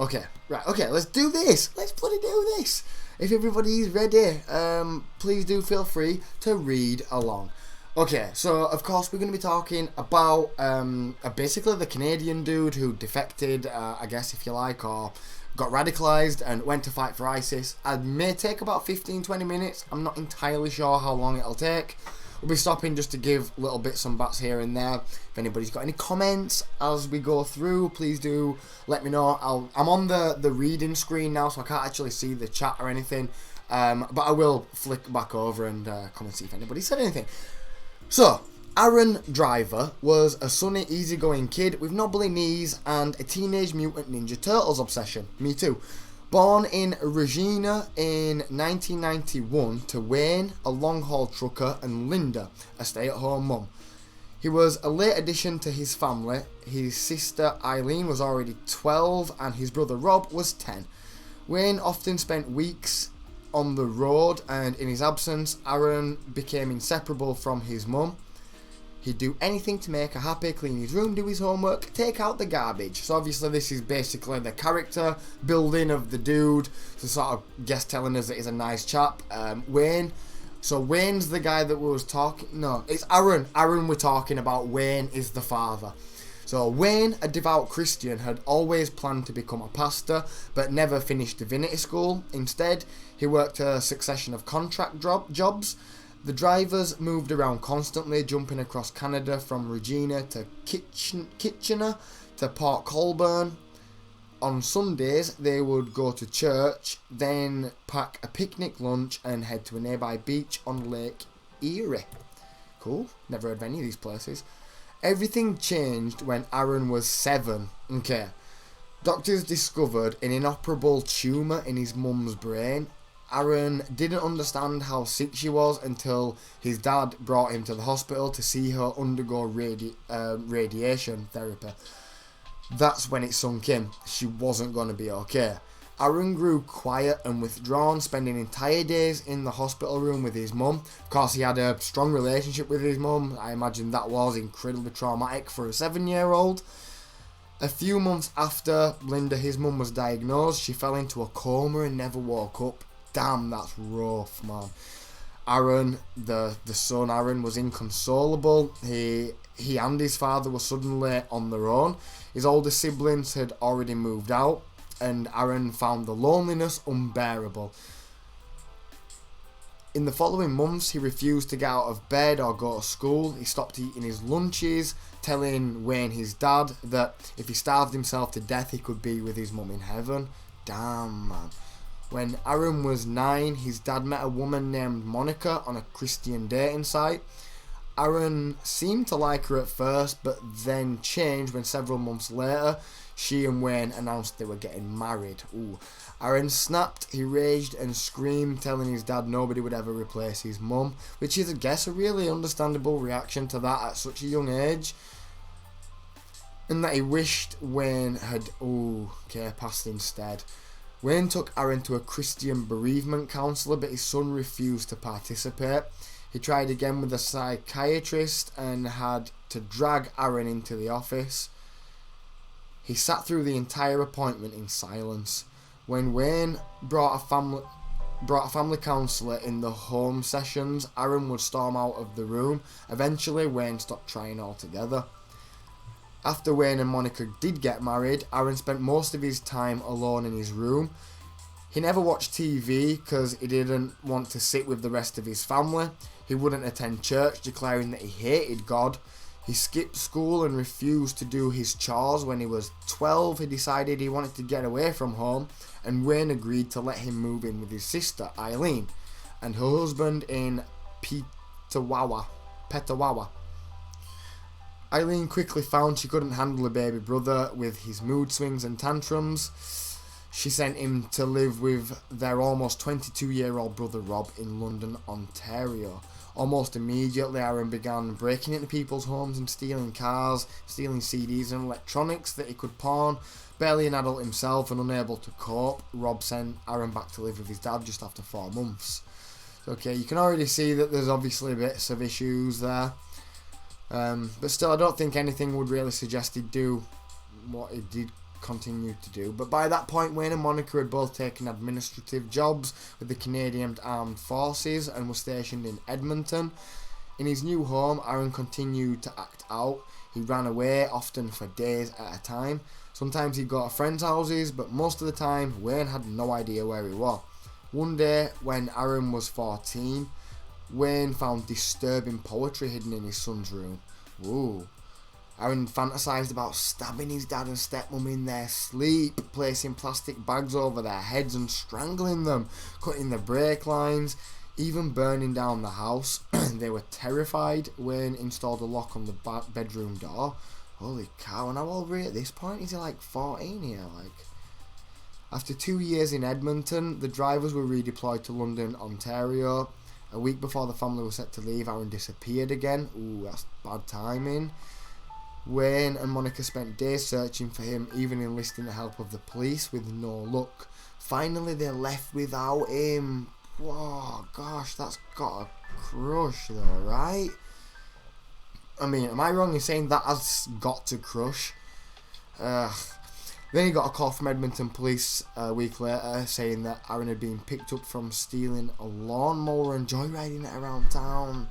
Okay, right, okay, let's do this. Let's bloody do this. If everybody's ready, please do feel free to read along. Okay, so of course we're going to be talking about basically the Canadian dude who defected, I guess if you like, or got radicalised and went to fight for ISIS. It may take about 15-20 minutes. I'm not entirely sure how long it'll take. We'll be stopping just to give little bits and bats here and there. If anybody's got any comments as we go through, please do let me know. I'm on the reading screen now, so I can't actually see the chat or anything. But I will flick back over and come and see if anybody said anything. So, Aaron Driver was a sunny, easygoing kid with knobbly knees and a Teenage Mutant Ninja Turtles obsession. Me too. Born in Regina in 1991 to Wayne, a long-haul trucker, and Linda, a stay-at-home mum. He was a late addition to his family. His sister Eileen was already 12 and his brother Rob was 10. Wayne often spent weeks on the road, and in his absence, Aaron became inseparable from his mum. He'd do anything to make her happy, clean his room, do his homework, take out the garbage. So obviously this is basically the character building of the dude. So sort of guest telling us that he's a nice chap. Wayne. So Wayne's the guy that was talking. No, it's Aaron. Aaron we're talking about. Wayne is the father. So Wayne, a devout Christian, had always planned to become a pastor, but never finished divinity school. Instead, he worked a succession of contract jobs. The drivers moved around constantly, jumping across Canada from Regina to Kitchener to Port Colborne. On Sundays, they would go to church, then pack a picnic lunch and head to a nearby beach on Lake Erie. Cool, never heard of any of these places. Everything changed when Aaron was 7. Okay. Doctors discovered an inoperable tumour in his mum's brain. Aaron didn't understand how sick she was until his dad brought him to the hospital to see her undergo radiation therapy. That's when it sunk in. She wasn't going to be okay. Aaron grew quiet and withdrawn, spending entire days in the hospital room with his mum. Of course, he had a strong relationship with his mum. I imagine that was incredibly traumatic for a 7-year-old. A few months after Linda, his mum, was diagnosed, she fell into a coma and never woke up. Damn, that's rough, man. Aaron, the son Aaron, was inconsolable. He and his father were suddenly on their own. His older siblings had already moved out, and Aaron found the loneliness unbearable. In the following months, he refused to get out of bed or go to school. He stopped eating his lunches, telling Wayne, his dad, that if he starved himself to death, he could be with his mum in heaven. Damn, man. When Aaron was 9, his dad met a woman named Monica on a Christian dating site. Aaron seemed to like her at first, but then changed when several months later, she and Wayne announced they were getting married. Ooh. Aaron snapped, he raged and screamed, telling his dad nobody would ever replace his mum, which is, I guess, a really understandable reaction to that at such a young age. And that he wished Wayne had, passed instead. Wayne took Aaron to a Christian bereavement counsellor, but his son refused to participate. He tried again with a psychiatrist and had to drag Aaron into the office. He sat through the entire appointment in silence. When Wayne brought a family counsellor in the home sessions, Aaron would storm out of the room. Eventually, Wayne stopped trying altogether. After Wayne and Monica did get married, Aaron spent most of his time alone in his room. He never watched TV because he didn't want to sit with the rest of his family. He wouldn't attend church, declaring that he hated God. He skipped school and refused to do his chores. When he was 12, he decided he wanted to get away from home, and Wayne agreed to let him move in with his sister, Eileen, and her husband in Petawawa. Eileen quickly found she couldn't handle a baby brother with his mood swings and tantrums. She sent him to live with their almost 22-year-old brother Rob in London, Ontario. Almost immediately, Aaron began breaking into people's homes and stealing cars, stealing CDs and electronics that he could pawn. Barely an adult himself and unable to cope, Rob sent Aaron back to live with his dad just after 4 months. Okay, you can already see that there's obviously bits of issues there. But still, I don't think anything would really suggest he'd do what he did continued to do. But by that point, Wayne and Monica had both taken administrative jobs with the Canadian Armed Forces and were stationed in Edmonton. In his new home, Aaron continued to act out. He ran away, often for days at a time. Sometimes he'd go to friends' houses, but most of the time, Wayne had no idea where he was. One day, when Aaron was 14, Wayne found disturbing poetry hidden in his son's room. Ooh. Aaron fantasised about stabbing his dad and stepmom in their sleep, placing plastic bags over their heads and strangling them, cutting the brake lines, even burning down the house. They were terrified. Wayne installed a lock on the bedroom door. Holy cow, and how old were he at this point? Is he like 14 here? After 2 years in Edmonton, the drivers were redeployed to London, Ontario. A week before the family was set to leave, Aaron disappeared again. Ooh, that's bad timing. Wayne and Monica spent days searching for him, even enlisting the help of the police with no luck. Finally, they left without him. Whoa, gosh, that's got to crush though, right? I mean, am I wrong in saying that has got to crush? Then he got a call from Edmonton police a week later saying that Aaron had been picked up from stealing a lawnmower and joyriding it around town.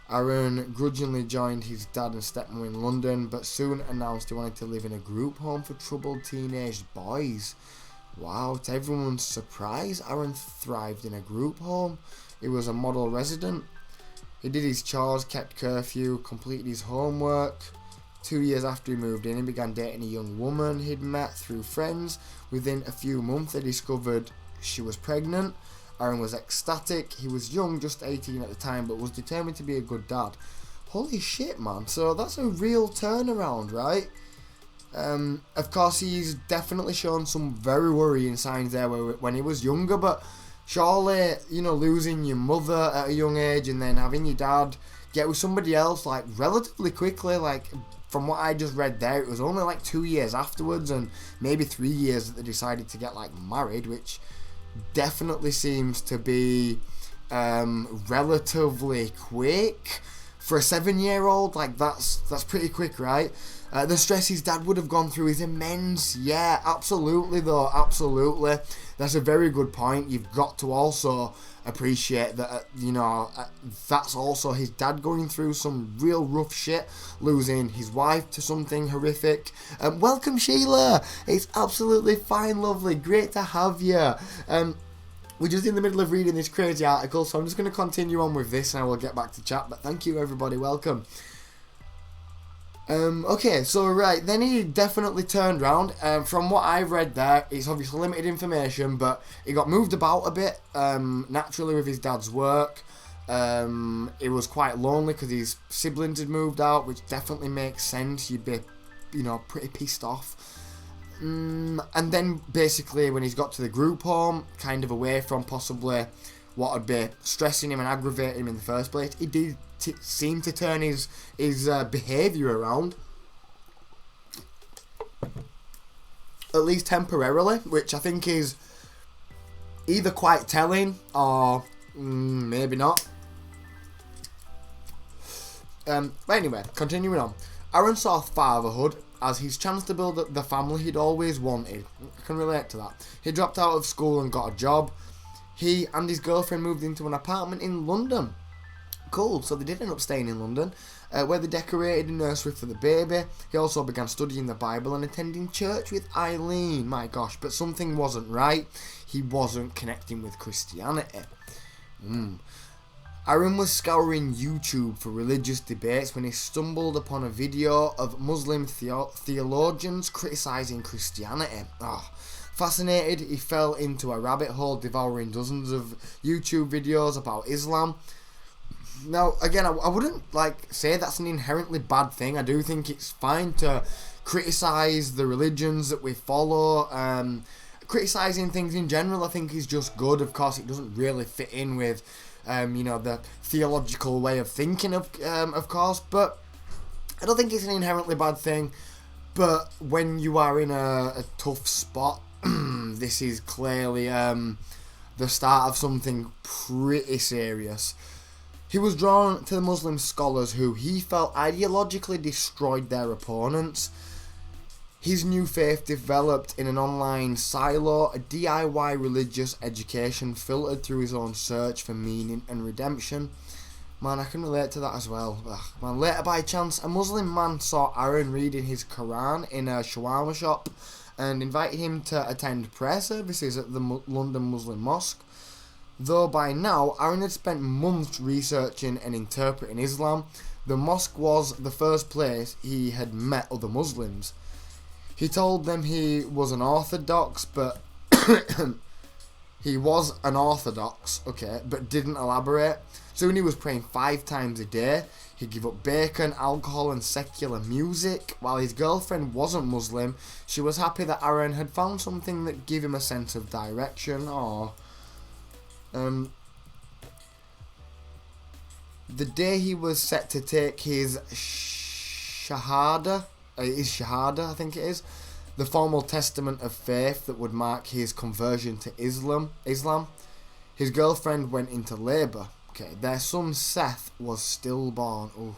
Aaron grudgingly joined his dad and stepmom in London, but soon announced he wanted to live in a group home for troubled teenage boys. Wow, to everyone's surprise, Aaron thrived in a group home. He was a model resident. He did his chores, kept curfew, completed his homework. 2 years after he moved in, he began dating a young woman he'd met through friends. Within a few months, they discovered she was pregnant. Aaron was ecstatic. He was young, just 18 at the time, but was determined to be a good dad. Holy shit, man. So that's a real turnaround, right? Of course, he's definitely shown some very worrying signs there when he was younger, but surely, losing your mother at a young age and then having your dad get with somebody else, relatively quickly, from what I just read there, it was only 2 years afterwards and maybe 3 years that they decided to get married, which definitely seems to be relatively quick for a 7-year-old. That's pretty quick, right? The stress his dad would have gone through is immense. Yeah, absolutely though, absolutely. That's a very good point. You've got to also appreciate that, that's also his dad going through some real rough shit, losing his wife to something horrific. Welcome, Sheila. It's absolutely fine, lovely. Great to have you. We're just in the middle of reading this crazy article, so I'm just going to continue on with this and I will get back to chat. But thank you, everybody. Welcome. Okay, so right, then he definitely turned round. From what I've read there, it's obviously limited information, but he got moved about a bit, naturally with his dad's work. He was quite lonely because his siblings had moved out, which definitely makes sense. You'd be, pretty pissed off. And then basically when he's got to the group home, kind of away from possibly what would be stressing him and aggravating him in the first place, he did seem to turn his behaviour around, at least temporarily, which I think is either quite telling or maybe not. But anyway, continuing on, Aaron saw fatherhood as his chance to build the family he'd always wanted. I can relate to that. He dropped out of school and got a job. He and his girlfriend moved into an apartment in London. Cool, so they did end up staying in London, where they decorated a nursery for the baby. He also began studying the Bible and attending church with Eileen. My gosh, but something wasn't right. He wasn't connecting with Christianity. Aaron was scouring YouTube for religious debates when he stumbled upon a video of Muslim theologians criticising Christianity. Fascinated, he fell into a rabbit hole, devouring dozens of YouTube videos about Islam. Now, again, I wouldn't say that's an inherently bad thing. I do think it's fine to criticise the religions that we follow. Criticising things in general, I think, is just good. Of course, it doesn't really fit in with, the theological way of thinking, of course. But I don't think it's an inherently bad thing. But when you are in a tough spot, this is clearly the start of something pretty serious. He was drawn to the Muslim scholars who he felt ideologically destroyed their opponents. His new faith developed in an online silo, a DIY religious education filtered through his own search for meaning and redemption. Man, I can relate to that as well. Ugh, man, later by chance, a Muslim man saw Aaron reading his Quran in a shawarma shop and invited him to attend prayer services at the London Muslim Mosque. Though by now, Aaron had spent months researching and interpreting Islam, the mosque was the first place he had met other Muslims. He told them he was an Orthodox, but but didn't elaborate. Soon he was praying 5 times a day. He'd give up bacon, alcohol and secular music. While his girlfriend wasn't Muslim, she was happy that Aaron had found something that gave him a sense of direction. The day he was set to take his shahada, I think it is, the formal testament of faith that would mark his conversion to Islam, his girlfriend went into labour. Okay, their son Seth was stillborn. Ooh.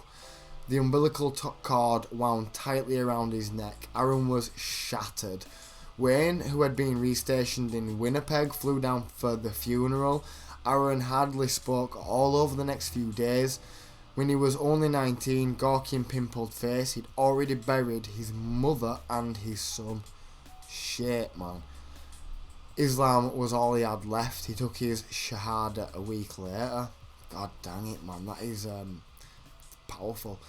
The umbilical cord wound tightly around his neck. Aaron was shattered. Wayne, who had been restationed in Winnipeg, flew down for the funeral. Aaron hardly spoke all over the next few days. When he was only 19, gawky and pimpled face, he'd already buried his mother and his son. Shit, man. Islam was all he had left. He took his shahada a week later. God dang it, man. That is powerful.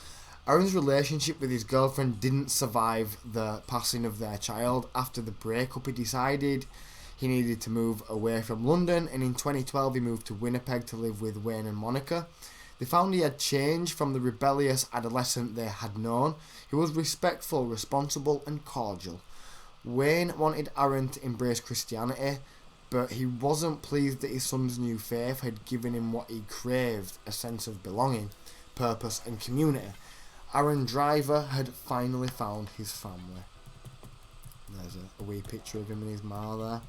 Aaron's relationship with his girlfriend didn't survive the passing of their child. After the breakup, he decided he needed to move away from London, and in 2012 he moved to Winnipeg to live with Wayne and Monica. They found he had changed from the rebellious adolescent they had known. He was respectful, responsible and cordial. Wayne wanted Aaron to embrace Christianity, but he wasn't pleased that his son's new faith had given him what he craved, a sense of belonging, purpose and community. Aaron Driver had finally found his family. There's a wee picture of him and his ma there.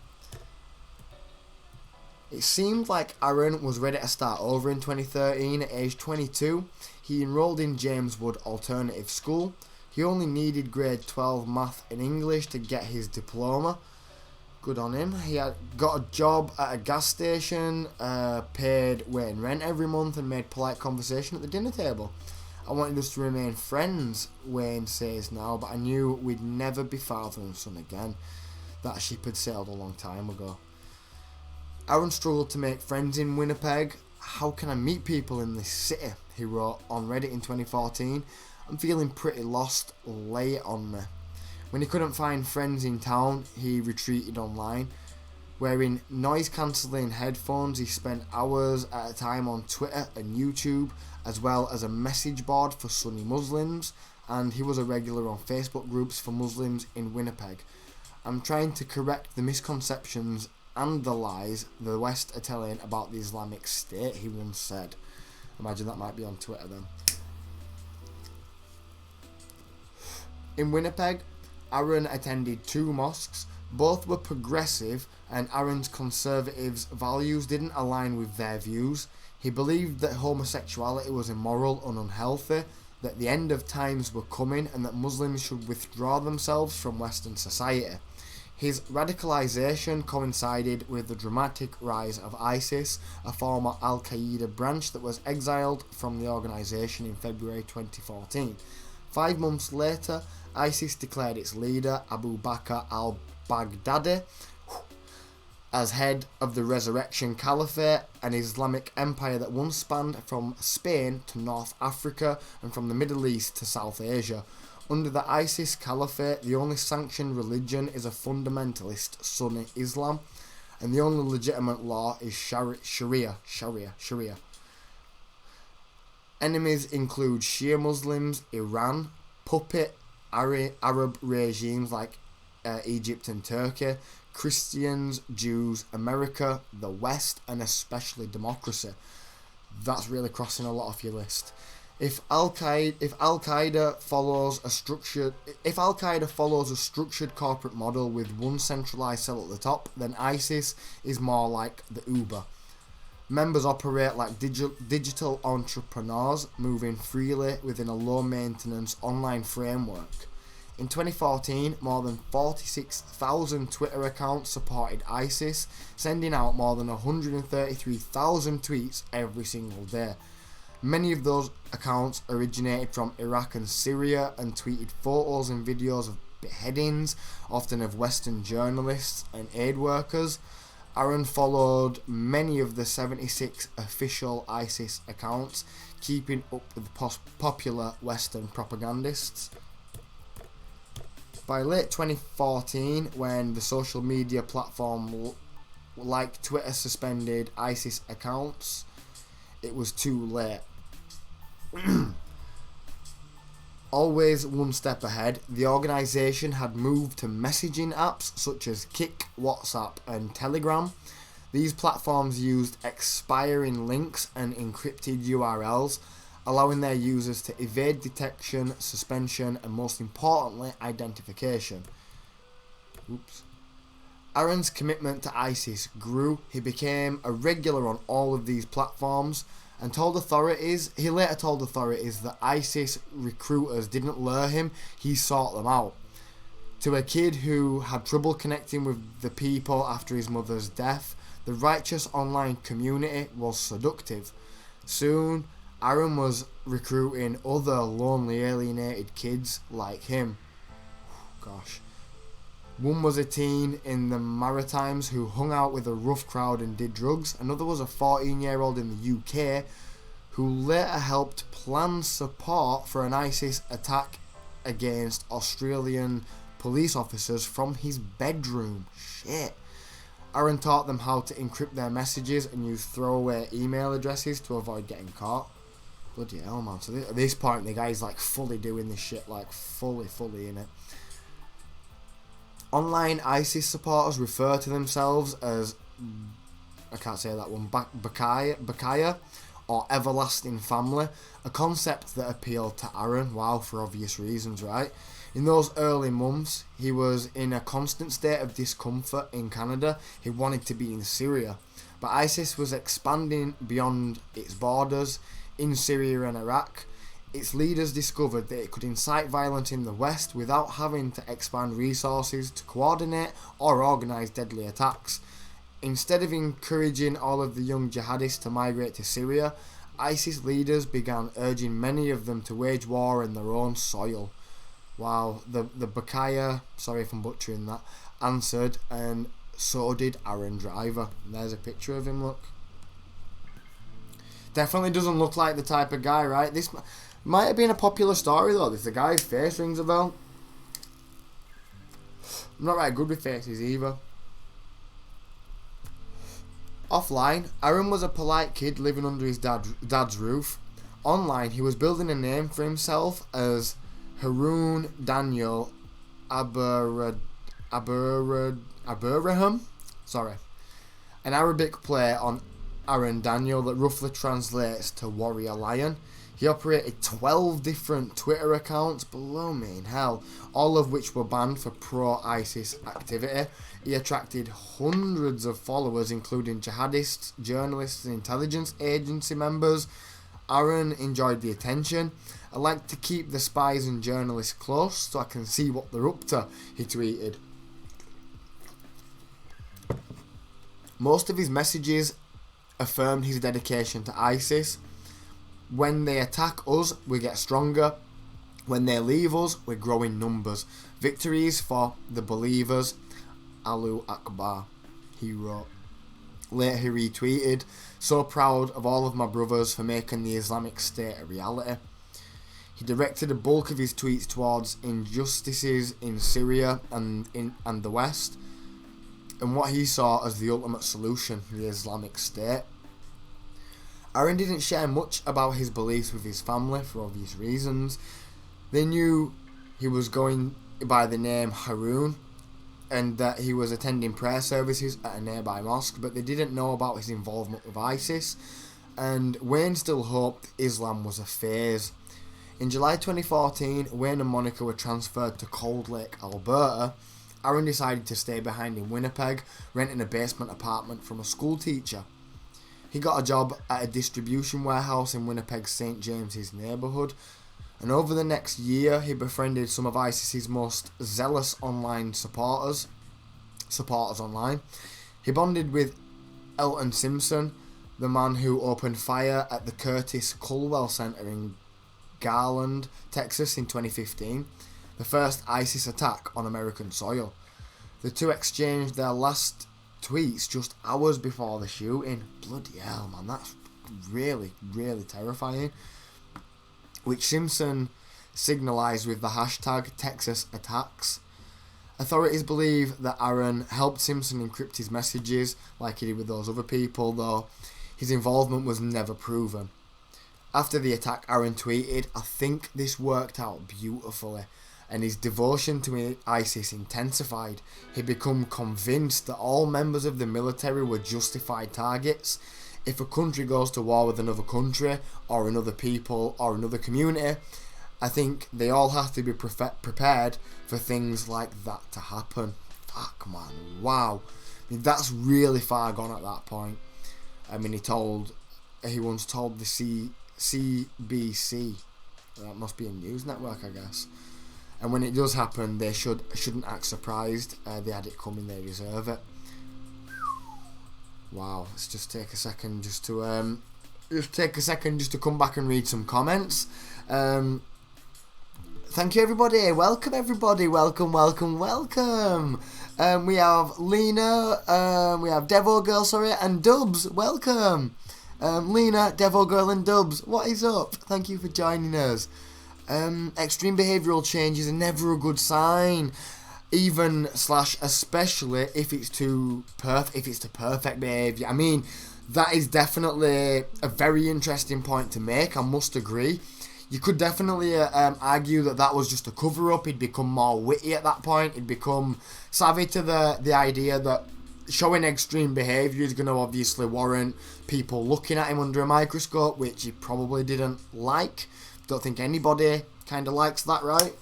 It seemed like Aaron was ready to start over in 2013. At age 22, he enrolled in James Wood Alternative School. He only needed grade 12 math and English to get his diploma. Good on him. He had got a job at a gas station, paid Wayne rent every month and made polite conversation at the dinner table. I wanted us to remain friends, Wayne says now, but I knew we'd never be father and son again. That ship had sailed a long time ago. Aaron struggled to make friends in Winnipeg. How can I meet people in this city? He wrote on Reddit in 2014. I'm feeling pretty lost, lay it on me. When he couldn't find friends in town, he retreated online. Wearing noise-cancelling headphones, he spent hours at a time on Twitter and YouTube, as well as a message board for Sunni Muslims, and he was a regular on Facebook groups for Muslims in Winnipeg. I'm trying to correct the misconceptions and the lies the West are telling about the Islamic State, he once said. Imagine that might be on Twitter then. In Winnipeg, Aaron attended 2 mosques. Both were progressive, and Aaron's conservatives' values didn't align with their views. He believed that homosexuality was immoral and unhealthy, that the end of times were coming, and that Muslims should withdraw themselves from Western society. His radicalisation coincided with the dramatic rise of ISIS, a former Al-Qaeda branch that was exiled from the organisation in February 2014. 5 months later, ISIS declared its leader, Abu Bakr al-Baghdadi, as head of the Resurrection Caliphate, an Islamic empire that once spanned from Spain to North Africa and from the Middle East to South Asia. Under the ISIS Caliphate, the only sanctioned religion is a fundamentalist Sunni Islam, and the only legitimate law is Sharia. Enemies include Shia Muslims, Iran, puppet Arab regimes like Egypt and Turkey, Christians, Jews, America, the West, and especially democracy. That's really crossing a lot off your list. If Al Qaeda follows a structured corporate model with one centralized cell at the top, then ISIS is more like the Uber. Members operate like digital entrepreneurs, moving freely within a low-maintenance online framework. In 2014, more than 46,000 Twitter accounts supported ISIS, sending out more than 133,000 tweets every single day. Many of those accounts originated from Iraq and Syria and tweeted photos and videos of beheadings, often of Western journalists and aid workers. Aaron followed many of the 76 official ISIS accounts, keeping up with popular Western propagandists. By late 2014, when the social media platform like Twitter suspended ISIS accounts, it was too late. Always one step ahead, the organisation had moved to messaging apps such as Kik, WhatsApp and Telegram. These platforms used expiring links and encrypted URLs, allowing their users to evade detection, suspension and most importantly, identification. Aaron's commitment to ISIS grew. He became a regular on all of these platforms and he later told authorities that ISIS recruiters didn't lure him, he sought them out. To a kid who had trouble connecting with the people after his mother's death, the righteous online community was seductive. Soon, Aaron was recruiting other lonely, alienated kids like him. Gosh. One was a teen in the Maritimes who hung out with a rough crowd and did drugs. Another was a 14-year-old in the UK who later helped plan support for an ISIS attack against Australian police officers from his bedroom. Shit. Aaron taught them how to encrypt their messages and use throwaway email addresses to avoid getting caught. Bloody hell, man. So at this point, the guy's like fully doing this shit, like fully in it. Online ISIS supporters refer to themselves as, I can't say that one, Bakaya, or everlasting family, a concept that appealed to Aaron. Wow, for obvious reasons, right? In those early months, he was in a constant state of discomfort in Canada. He wanted to be in Syria. But ISIS was expanding beyond its borders in Syria and Iraq. Its leaders discovered that it could incite violence in the West without having to expand resources to coordinate or organise deadly attacks. Instead of encouraging all of the young jihadists to migrate to Syria, ISIS leaders began urging many of them to wage war in their own soil. Wow, the Bakaya, sorry if I'm butchering that, answered, and so did Aaron Driver. And there's a picture of him, look. Definitely doesn't look like the type of guy, right? This might have been a popular story though. This the guy's face rings a bell. I'm not right good with faces either. Offline, Aaron was a polite kid living under his dad's roof. Online, he was building a name for himself as Haroon Daniel Aburaham. Sorry. An Arabic play on Aaron Daniel that roughly translates to Warrior Lion. He operated 12 different Twitter accounts, below me in hell, all of which were banned for pro-ISIS activity. He attracted hundreds of followers, including jihadists, journalists, and intelligence agency members. Aaron enjoyed the attention. "I like to keep the spies and journalists close so I can see what they're up to," he tweeted. Most of his messages affirmed his dedication to ISIS. "When they attack us, we get stronger. When they leave us, we grow in numbers. Victories for the believers. Allahu Akbar," he wrote. Later he retweeted, "So proud of all of my brothers for making the Islamic State a reality." He directed a bulk of his tweets towards injustices in Syria and the West, and what he saw as the ultimate solution, the Islamic State. Aaron didn't share much about his beliefs with his family for obvious reasons. They knew he was going by the name Haroon and that he was attending prayer services at a nearby mosque, but they didn't know about his involvement with ISIS, and Wayne still hoped Islam was a phase. In July 2014, Wayne and Monica were transferred to Cold Lake, Alberta. Aaron decided to stay behind in Winnipeg, renting a basement apartment from a school teacher. He got a job at a distribution warehouse in Winnipeg's St. James's neighbourhood. And over the next year, he befriended some of ISIS's most zealous online supporters online. He bonded with Elton Simpson, the man who opened fire at the Curtis Culwell Center in Garland, Texas in 2015, the first ISIS attack on American soil. The two exchanged their last tweets just hours before the shooting. Bloody hell, man, that's really, really terrifying. Which Simpson signalised with the hashtag #TexasAttacks. Authorities believe that Aaron helped Simpson encrypt his messages like he did with those other people, though his involvement was never proven. After the attack, Aaron tweeted, "I think this worked out beautifully," and his devotion to ISIS intensified. He became convinced that all members of the military were justified targets. If a country goes to war with another country, or another people, or another community, I think they all have to be prepared for things like that to happen. Fuck, man. Wow. I mean, that's really far gone at that point. I mean, he once told the CBC, that must be a news network, I guess. And when it does happen, they shouldn't act surprised. They had it coming, they deserve it. Wow. Let's just take a second just to come back and read some comments. Thank you, everybody. Welcome, everybody. Welcome. We have Lena, we have Devo Girl, and Dubs. Welcome. Lena, Devo Girl, and Dubs. What is up? Thank you for joining us. Extreme behavioural changes are never a good sign, especially if it's to perfect behaviour. I mean, that is definitely a very interesting point to make. I must agree. You could definitely argue that was just a cover-up. He'd become more witty at that point. He'd become savvy to the idea that showing extreme behaviour is going to obviously warrant people looking at him under a microscope, which he probably didn't like. Don't think anybody kind of likes that, right?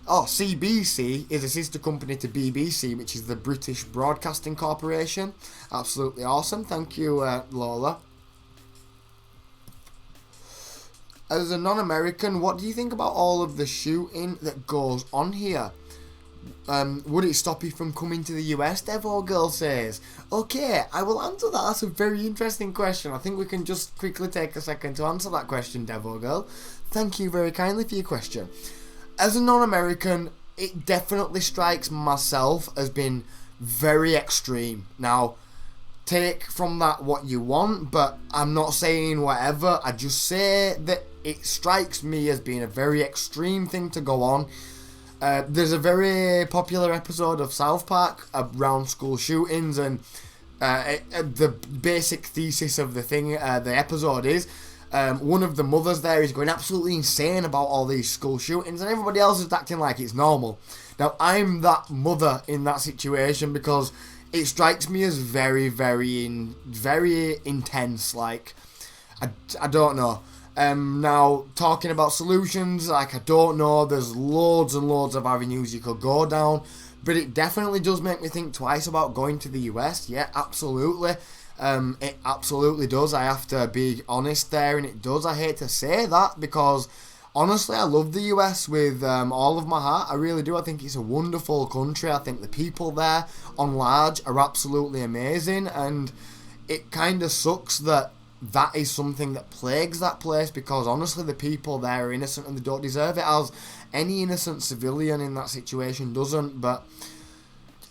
Oh, CBC is a sister company to BBC, which is the British Broadcasting Corporation. Absolutely awesome. Thank you, Lola. As a non-American, what do you think about all of the shooting that goes on here? Would it stop you from coming to the US, Devo Girl says. Okay, I will answer that. That's a very interesting question. I think we can just quickly take a second to answer that question, Devo Girl. Thank you very kindly for your question. As a non-American, it definitely strikes myself as being very extreme. Now, take from that what you want, but I'm not saying whatever. I just say that it strikes me as being a very extreme thing to go on. There's a very popular episode of South Park around school shootings, and the basic thesis of the episode is one of the mothers there is going absolutely insane about all these school shootings, and everybody else is acting like it's normal. Now, I'm that mother in that situation because it strikes me as very, very intense. Like, I don't know. Now, talking about solutions, like, I don't know, there's loads and loads of avenues you could go down, but it definitely does make me think twice about going to the US. Yeah, absolutely. It absolutely does. I have to be honest there, and it does. I hate to say that because, honestly, I love the US with all of my heart. I really do. I think it's a wonderful country. I think the people there, on large, are absolutely amazing, and it kind of sucks that is something that plagues that place because, honestly, the people there are innocent and they don't deserve it, as any innocent civilian in that situation doesn't. But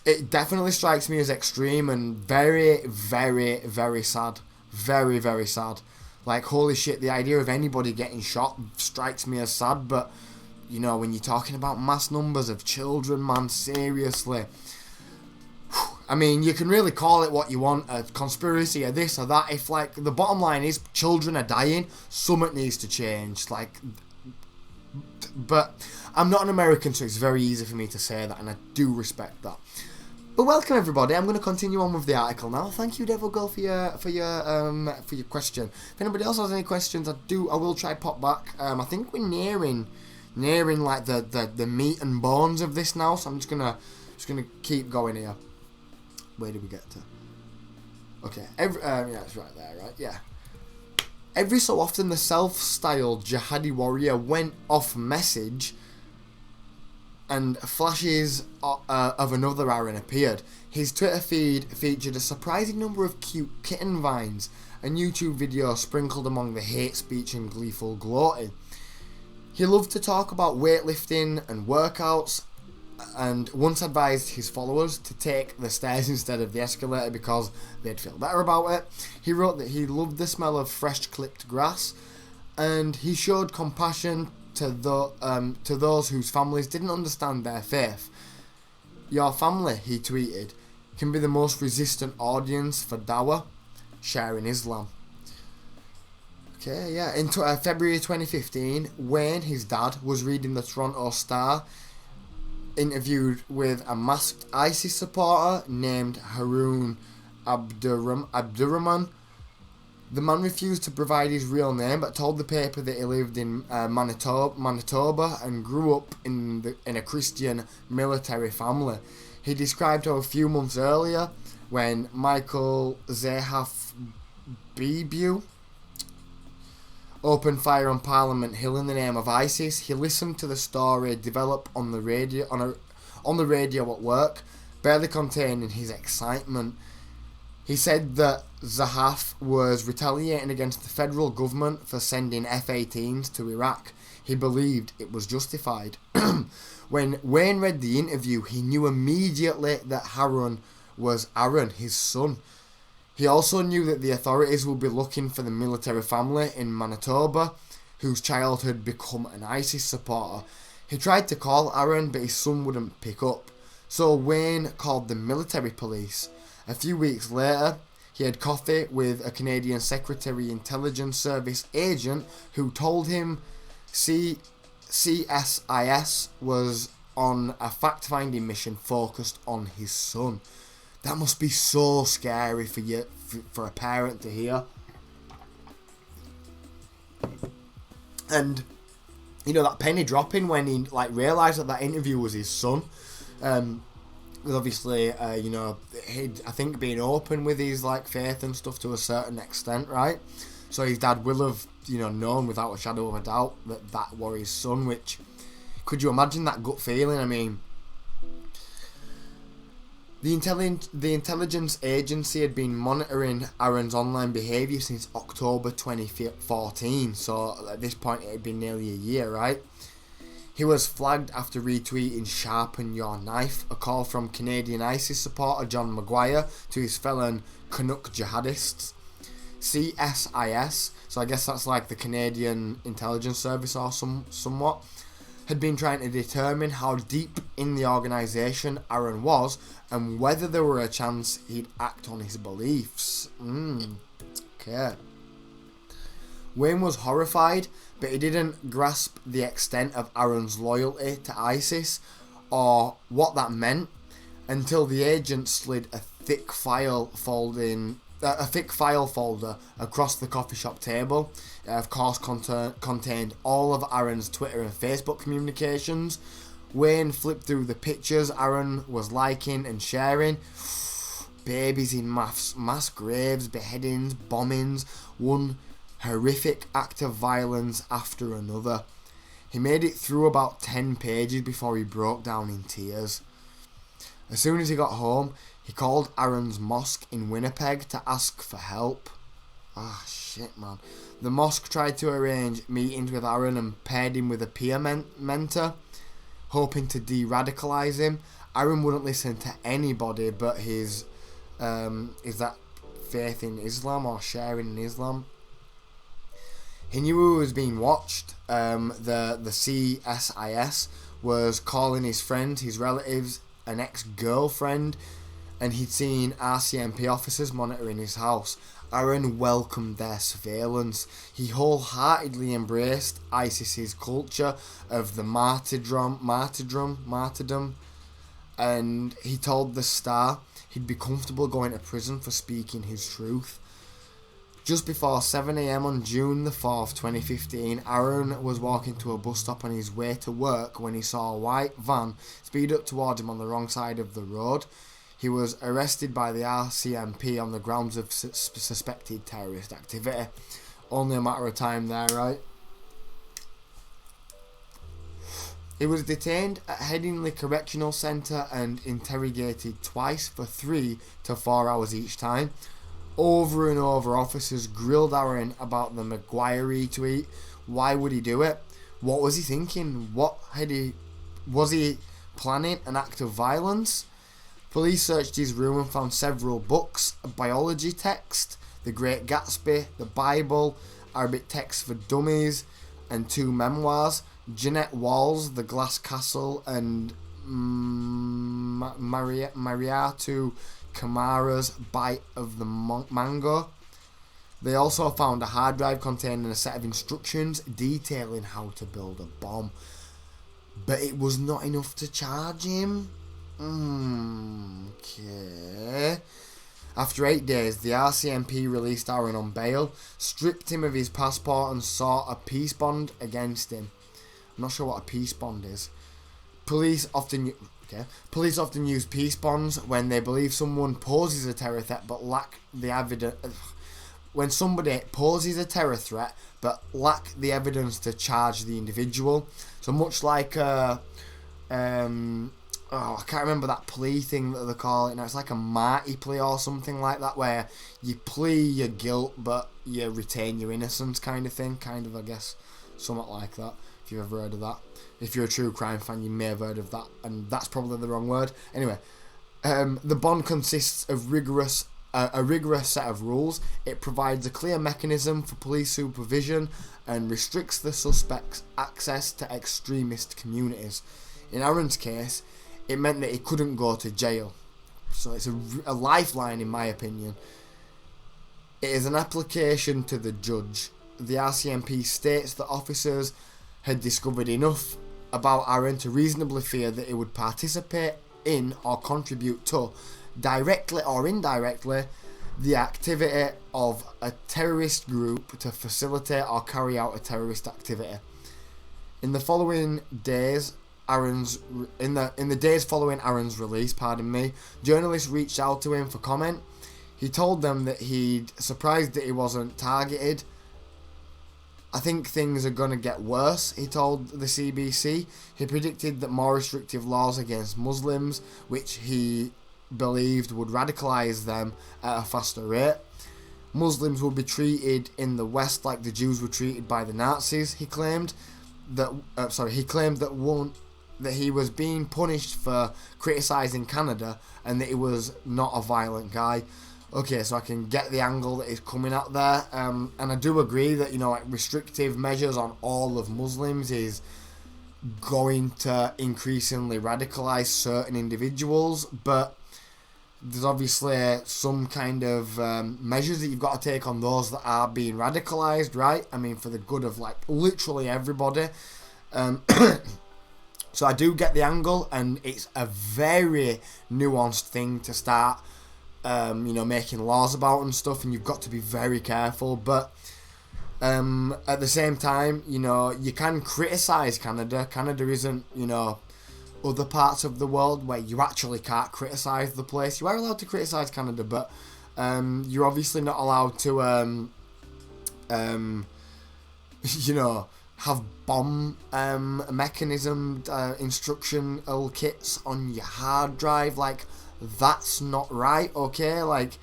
it definitely strikes me as extreme and very, very, very sad. Very, very sad. Like, holy shit, the idea of anybody getting shot strikes me as sad, but, you know, when you're talking about mass numbers of children, man, seriously. I mean, you can really call it what you want, a conspiracy or this or that. If, like, the bottom line is children are dying, something needs to change. Like, but I'm not an American, so it's very easy for me to say that, and I do respect that. But welcome, everybody. I'm going to continue on with the article now. Thank you, Devil Girl, for your question. If anybody else has any questions, I will try pop back. I think we're nearing like the meat and bones of this now, so I'm just gonna keep going here. Where did we get to? Okay, yeah, it's right there, right? Yeah. Every so often, the self-styled jihadi warrior went off message and flashes of another Aaron appeared. His Twitter feed featured a surprising number of cute kitten vines and YouTube videos sprinkled among the hate speech and gleeful gloating. He loved to talk about weightlifting and workouts, and once advised his followers to take the stairs instead of the escalator because they'd feel better about it. He wrote that he loved the smell of fresh clipped grass, and he showed compassion to those whose families didn't understand their faith. Your family, he tweeted, can be the most resistant audience for dawah, sharing Islam. Okay, yeah. In February 2015, Wayne, his dad, was reading the Toronto Star, interviewed with a masked ISIS supporter named Haroon Abdurrahman. The man refused to provide his real name, but told the paper that he lived in Manitoba and grew up in a Christian military family. He described how a few months earlier, when Michael Zehaf Bibu opened fire on Parliament Hill in the name of ISIS, he listened to the story develop on the radio at work, barely containing his excitement. He said that Zahaf was retaliating against the federal government for sending F-18s to Iraq. He believed it was justified. When Wayne read the interview, he knew immediately that Haroon was Aaron, his son. He also knew that the authorities would be looking for the military family in Manitoba, whose child had become an ISIS supporter. He tried to call Aaron, but his son wouldn't pick up. So Wayne called the military police. A few weeks later, he had coffee with a Canadian Secretary Intelligence Service agent who told him CSIS was on a fact-finding mission focused on his son. That must be so scary for a parent to hear. And you know, that penny dropping when he realised that interview was his son. With obviously, you know, I think being open with his faith and stuff to a certain extent, right? So his dad will have, you know, known without a shadow of a doubt that was his son. Which, could you imagine that gut feeling? I mean, the intelligence agency had been monitoring Aaron's online behaviour since October 2014. So at this point, it had been nearly a year, right? He was flagged after retweeting "Sharpen Your Knife," a call from Canadian ISIS supporter John Maguire to his fellow Canuck jihadists. CSIS, so I guess that's like the Canadian Intelligence Service or somewhat, had been trying to determine how deep in the organisation Aaron was and whether there were a chance he'd act on his beliefs. Okay. Wayne was horrified, but he didn't grasp the extent of Aaron's loyalty to ISIS or what that meant until the agent slid a thick file folder across the coffee shop table. It of course contained all of Aaron's Twitter and Facebook communications. Wayne flipped through the pictures Aaron was liking and sharing. Babies in mass graves, beheadings, bombings, one horrific act of violence after another. He made it through about 10 pages before he broke down in tears. As soon as he got home, he called Aaron's mosque in Winnipeg to ask for help. Shit, man. The mosque tried to arrange meetings with Aaron and paired him with a peer mentor, hoping to de-radicalise him. Aaron wouldn't listen to anybody but his is that faith in Islam or sharing in Islam. He knew he was being watched. The CSIS was calling his friends, his relatives, an ex-girlfriend, and he'd seen RCMP officers monitoring his house. Aaron welcomed their surveillance. He wholeheartedly embraced ISIS's culture of the martyrdom, and he told the Star he'd be comfortable going to prison for speaking his truth. Just before 7 a.m. on June the 4th, 2015, Aaron was walking to a bus stop on his way to work when he saw a white van speed up towards him on the wrong side of the road. He was arrested by the RCMP on the grounds of suspected terrorist activity. only a matter of time there, right? He was detained at Headingley Correctional Centre and interrogated twice for 3 to 4 hours each time. Over and over, officers grilled Aaron about the Maguire retweet. Why would he do it? What was he thinking? Was he planning an act of violence? Police searched his room and found several books, a biology text, The Great Gatsby, the Bible, Arabic texts for dummies, and 2 memoirs, Jeanette Wall's The Glass Castle and Mariatu Kamara's Bite of the Mango. They also found a hard drive containing a set of instructions detailing how to build a bomb. But it was not enough to charge him. Okay. After 8 days, the RCMP released Aaron on bail, stripped him of his passport and sought a peace bond against him. I'm not sure what a peace bond is. Police often use peace bonds when they believe someone poses a terror threat but lack the evidence. When somebody poses a terror threat but lack the evidence to charge the individual. So much like I can't remember that plea thing that they call it now. It's like a Marty plea or something like that, where you plea your guilt but you retain your innocence, kind of thing. Kind of, I guess, somewhat like that. If you've ever heard of that. If you're a true crime fan, you may have heard of that, and that's probably the wrong word. Anyway, the bond consists of a rigorous set of rules. It provides a clear mechanism for police supervision and restricts the suspect's access to extremist communities. In Aaron's case, it meant that he couldn't go to jail. So it's a lifeline, in my opinion. It is an application to the judge. The RCMP states that officers had discovered enough about Aaron to reasonably fear that he would participate in or contribute to, directly or indirectly, the activity of a terrorist group to facilitate or carry out a terrorist activity. In the days following Aaron's release, journalists reached out to him for comment. He told them that he'd surprised that he wasn't targeted. I think things are going to get worse, he told the CBC. He predicted that more restrictive laws against Muslims, which he believed would radicalise them at a faster rate. Muslims would be treated in the West like the Jews were treated by the Nazis. He claimed that he was being punished for criticising Canada and that he was not a violent guy. Okay, so I can get the angle that is coming at there, and I do agree that, like, restrictive measures on all of Muslims is going to increasingly radicalise certain individuals, but there's obviously some kind of measures that you've got to take on those that are being radicalised, right? I mean, for the good of, like, literally everybody. So I do get the angle, and it's a very nuanced thing to start making laws about and stuff, and you've got to be very careful. But at the same time, you can criticise Canada. Canada isn't, other parts of the world where you actually can't criticise the place. You are allowed to criticise Canada, but you're obviously not allowed to, have bomb mechanism instructional kits on your hard drive. Like, that's not right, okay? Like,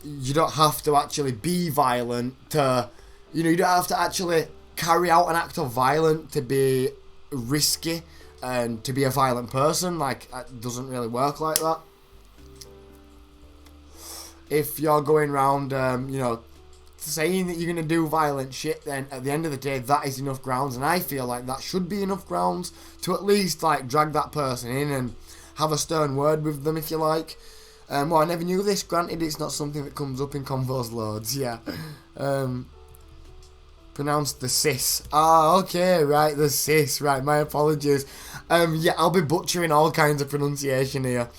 you don't have to actually be violent to, you don't have to actually carry out an act of violence to be risky and to be a violent person. Like, it doesn't really work like that. If you're going around, saying that you're going to do violent shit, then at the end of the day, that is enough grounds, and I feel like that should be enough grounds to at least, like, drag that person in and have a stern word with them, if you like. I never knew this. Granted, it's not something that comes up in convos loads. Yeah. Pronounced the cis. Okay, right, the cis. Right, my apologies. I'll be butchering all kinds of pronunciation here.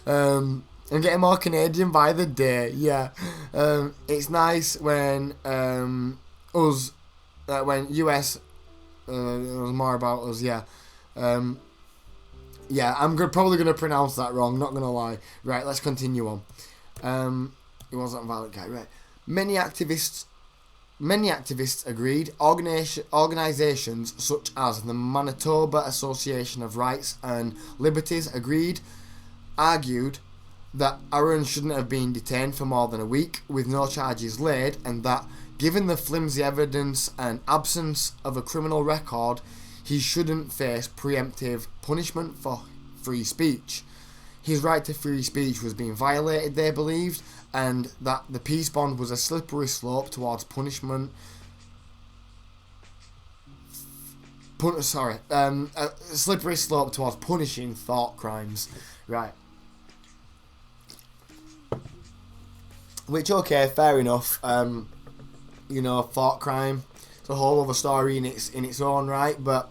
I'm getting more Canadian by the day. Yeah. It's nice when when US knows more about us. Yeah. I'm probably going to pronounce that wrong, not going to lie. Right, let's continue on. He wasn't a violent guy, right. Many activists Many activists agreed. Organisations such as the Manitoba Association of Rights and Liberties argued that Aaron shouldn't have been detained for more than a week with no charges laid, and that, given the flimsy evidence and absence of a criminal record, he shouldn't face preemptive punishment for free speech. His right to free speech was being violated, they believed, and that the peace bond was a slippery slope towards punishment. A slippery slope towards punishing thought crimes. Right. Which, okay, fair enough. Thought crime. It's a whole other story in its own right, but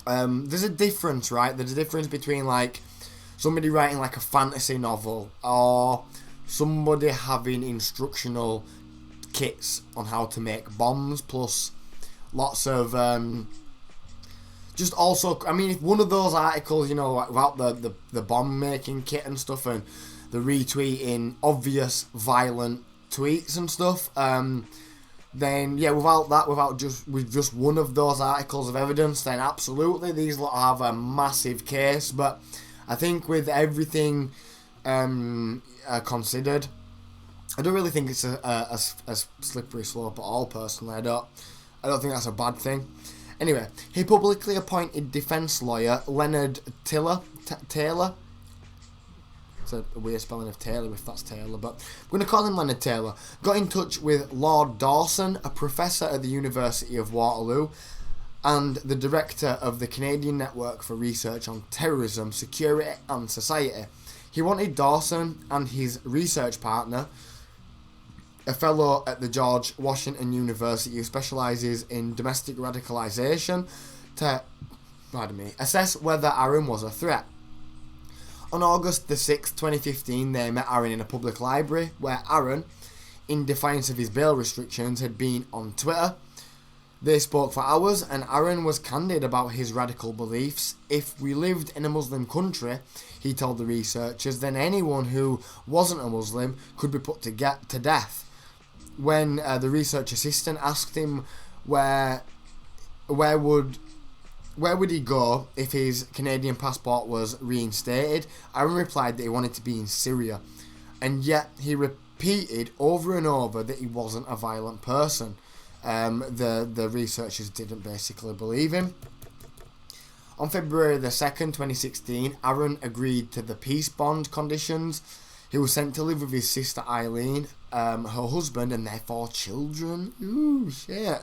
there's a difference, right? There's a difference between like somebody writing like a fantasy novel or somebody having instructional kits on how to make bombs, plus lots of just also, I mean, if one of those articles, about the bomb making kit and stuff, and the retweeting obvious violent tweets and stuff, then yeah, with just one of those articles of evidence, then absolutely these lot have a massive case. But I think with everything considered, I don't really think it's a slippery slope at all. Personally, I don't think that's a bad thing. Anyway, he publicly appointed defence lawyer Leonard Taylor. It's a weird spelling of Taylor if that's Taylor, but I'm going to call him Leonard Taylor. Got in touch with Lord Dawson, a professor at the University of Waterloo and the director of the Canadian Network for Research on Terrorism, Security and Society. He wanted Dawson and his research partner, a fellow at the George Washington University who specialises in domestic radicalisation, to assess whether Aaron was a threat. On August the 6th, 2015, they met Aaron in a public library where Aaron, in defiance of his bail restrictions, had been on Twitter. They spoke for hours and Aaron was candid about his radical beliefs. If we lived in a Muslim country, he told the researchers, then anyone who wasn't a Muslim could be put to death. When the research assistant asked him where would he go if his Canadian passport was reinstated, Aaron replied that he wanted to be in Syria, and yet he repeated over and over that he wasn't a violent person. The researchers didn't basically believe him. On February the 2nd, 2016, Aaron agreed to the peace bond conditions. He was sent to live with his sister Eileen, her husband, and their 4 children. Ooh, shit.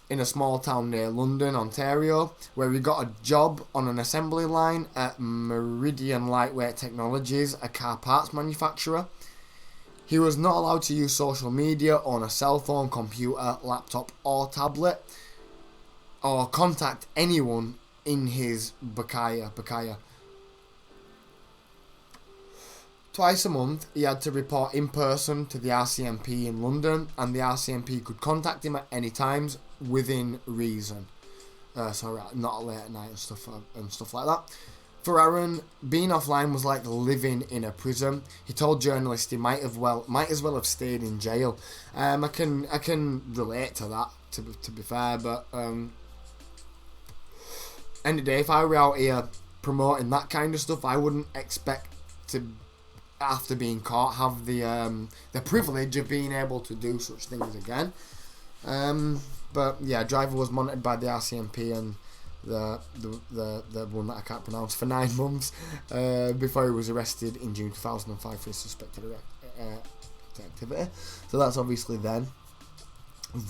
In a small town near London, Ontario, where he got a job on an assembly line at Meridian Lightweight Technologies, a car parts manufacturer. He was not allowed to use social media, own a cell phone, computer, laptop or tablet, or contact anyone in his Bakaya. Twice a month, he had to report in person to the RCMP in London, and the RCMP could contact him at any times within reason. Not late at night and stuff like that. For Aaron, being offline was like living in a prison. He told journalists he might as well have stayed in jail. I can relate to that, to be fair, but end of the day, if I were out here promoting that kind of stuff, I wouldn't expect to, after being caught, have the privilege of being able to do such things again. But yeah, driver was monitored by the RCMP and the one that I can't pronounce for 9 months before he was arrested in June 2005 for his suspected activity. So that's obviously then.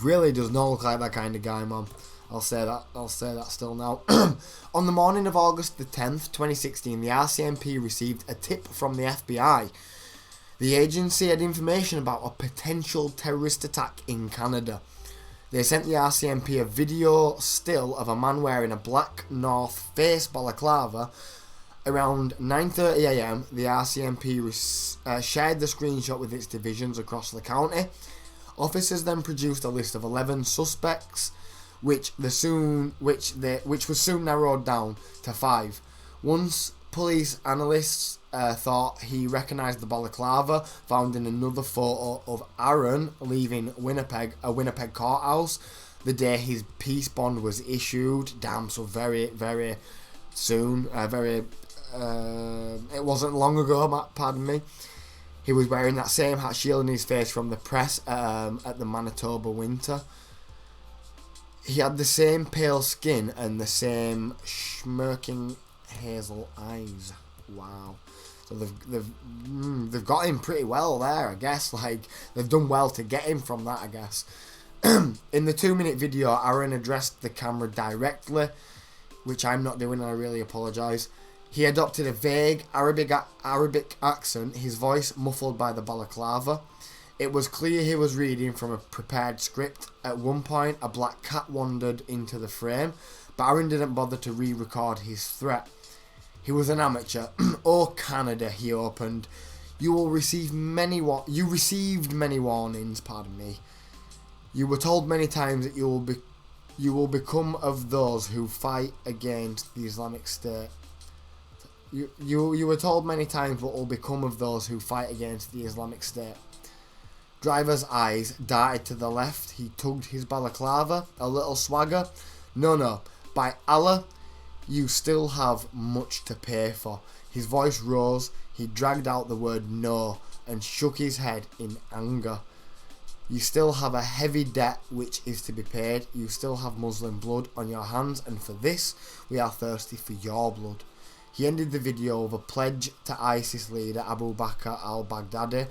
Really does not look like that kind of guy, man. I'll say that still now. On the morning of August the 10th, 2016, the RCMP received a tip from the FBI. The agency had information about a potential terrorist attack in Canada. They sent the RCMP a video still of a man wearing a black North Face balaclava. Around 9:30 a.m, the RCMP shared the screenshot with its divisions across the county. Officers then produced a list of 11 suspects, which was soon narrowed down to 5. Once police analysts thought he recognised the balaclava found in another photo of Aaron leaving a Winnipeg courthouse the day his peace bond was issued. Damn, so very, very soon. It wasn't long ago, pardon me. He was wearing that same hat shielding his face from the press at the Manitoba winter. He had the same pale skin and the same smirking hazel eyes. Wow. So they've got him pretty well there, I guess. Like, they've done well to get him from that, I guess. In the 2-minute video, Aaron addressed the camera directly, which I'm not doing and I really apologise. He adopted a vague Arabic accent, his voice muffled by the balaclava. It was clear he was reading from a prepared script. At one point, a black cat wandered into the frame, but Aaron didn't bother to re-record his threat. He was an amateur. Oh, Canada, he opened. You received many warnings, pardon me. You were told many times that you will become of those who fight against the Islamic State. You were told many times what will become of those who fight against the Islamic State. Driver's eyes darted to the left. He tugged his balaclava, a little swagger. No, by Allah, you still have much to pay for. His voice rose. He dragged out the word no and shook his head in anger. You still have a heavy debt which is to be paid. You still have Muslim blood on your hands, and for this, we are thirsty for your blood. He ended the video with a pledge to ISIS leader Abu Bakr al-Baghdadi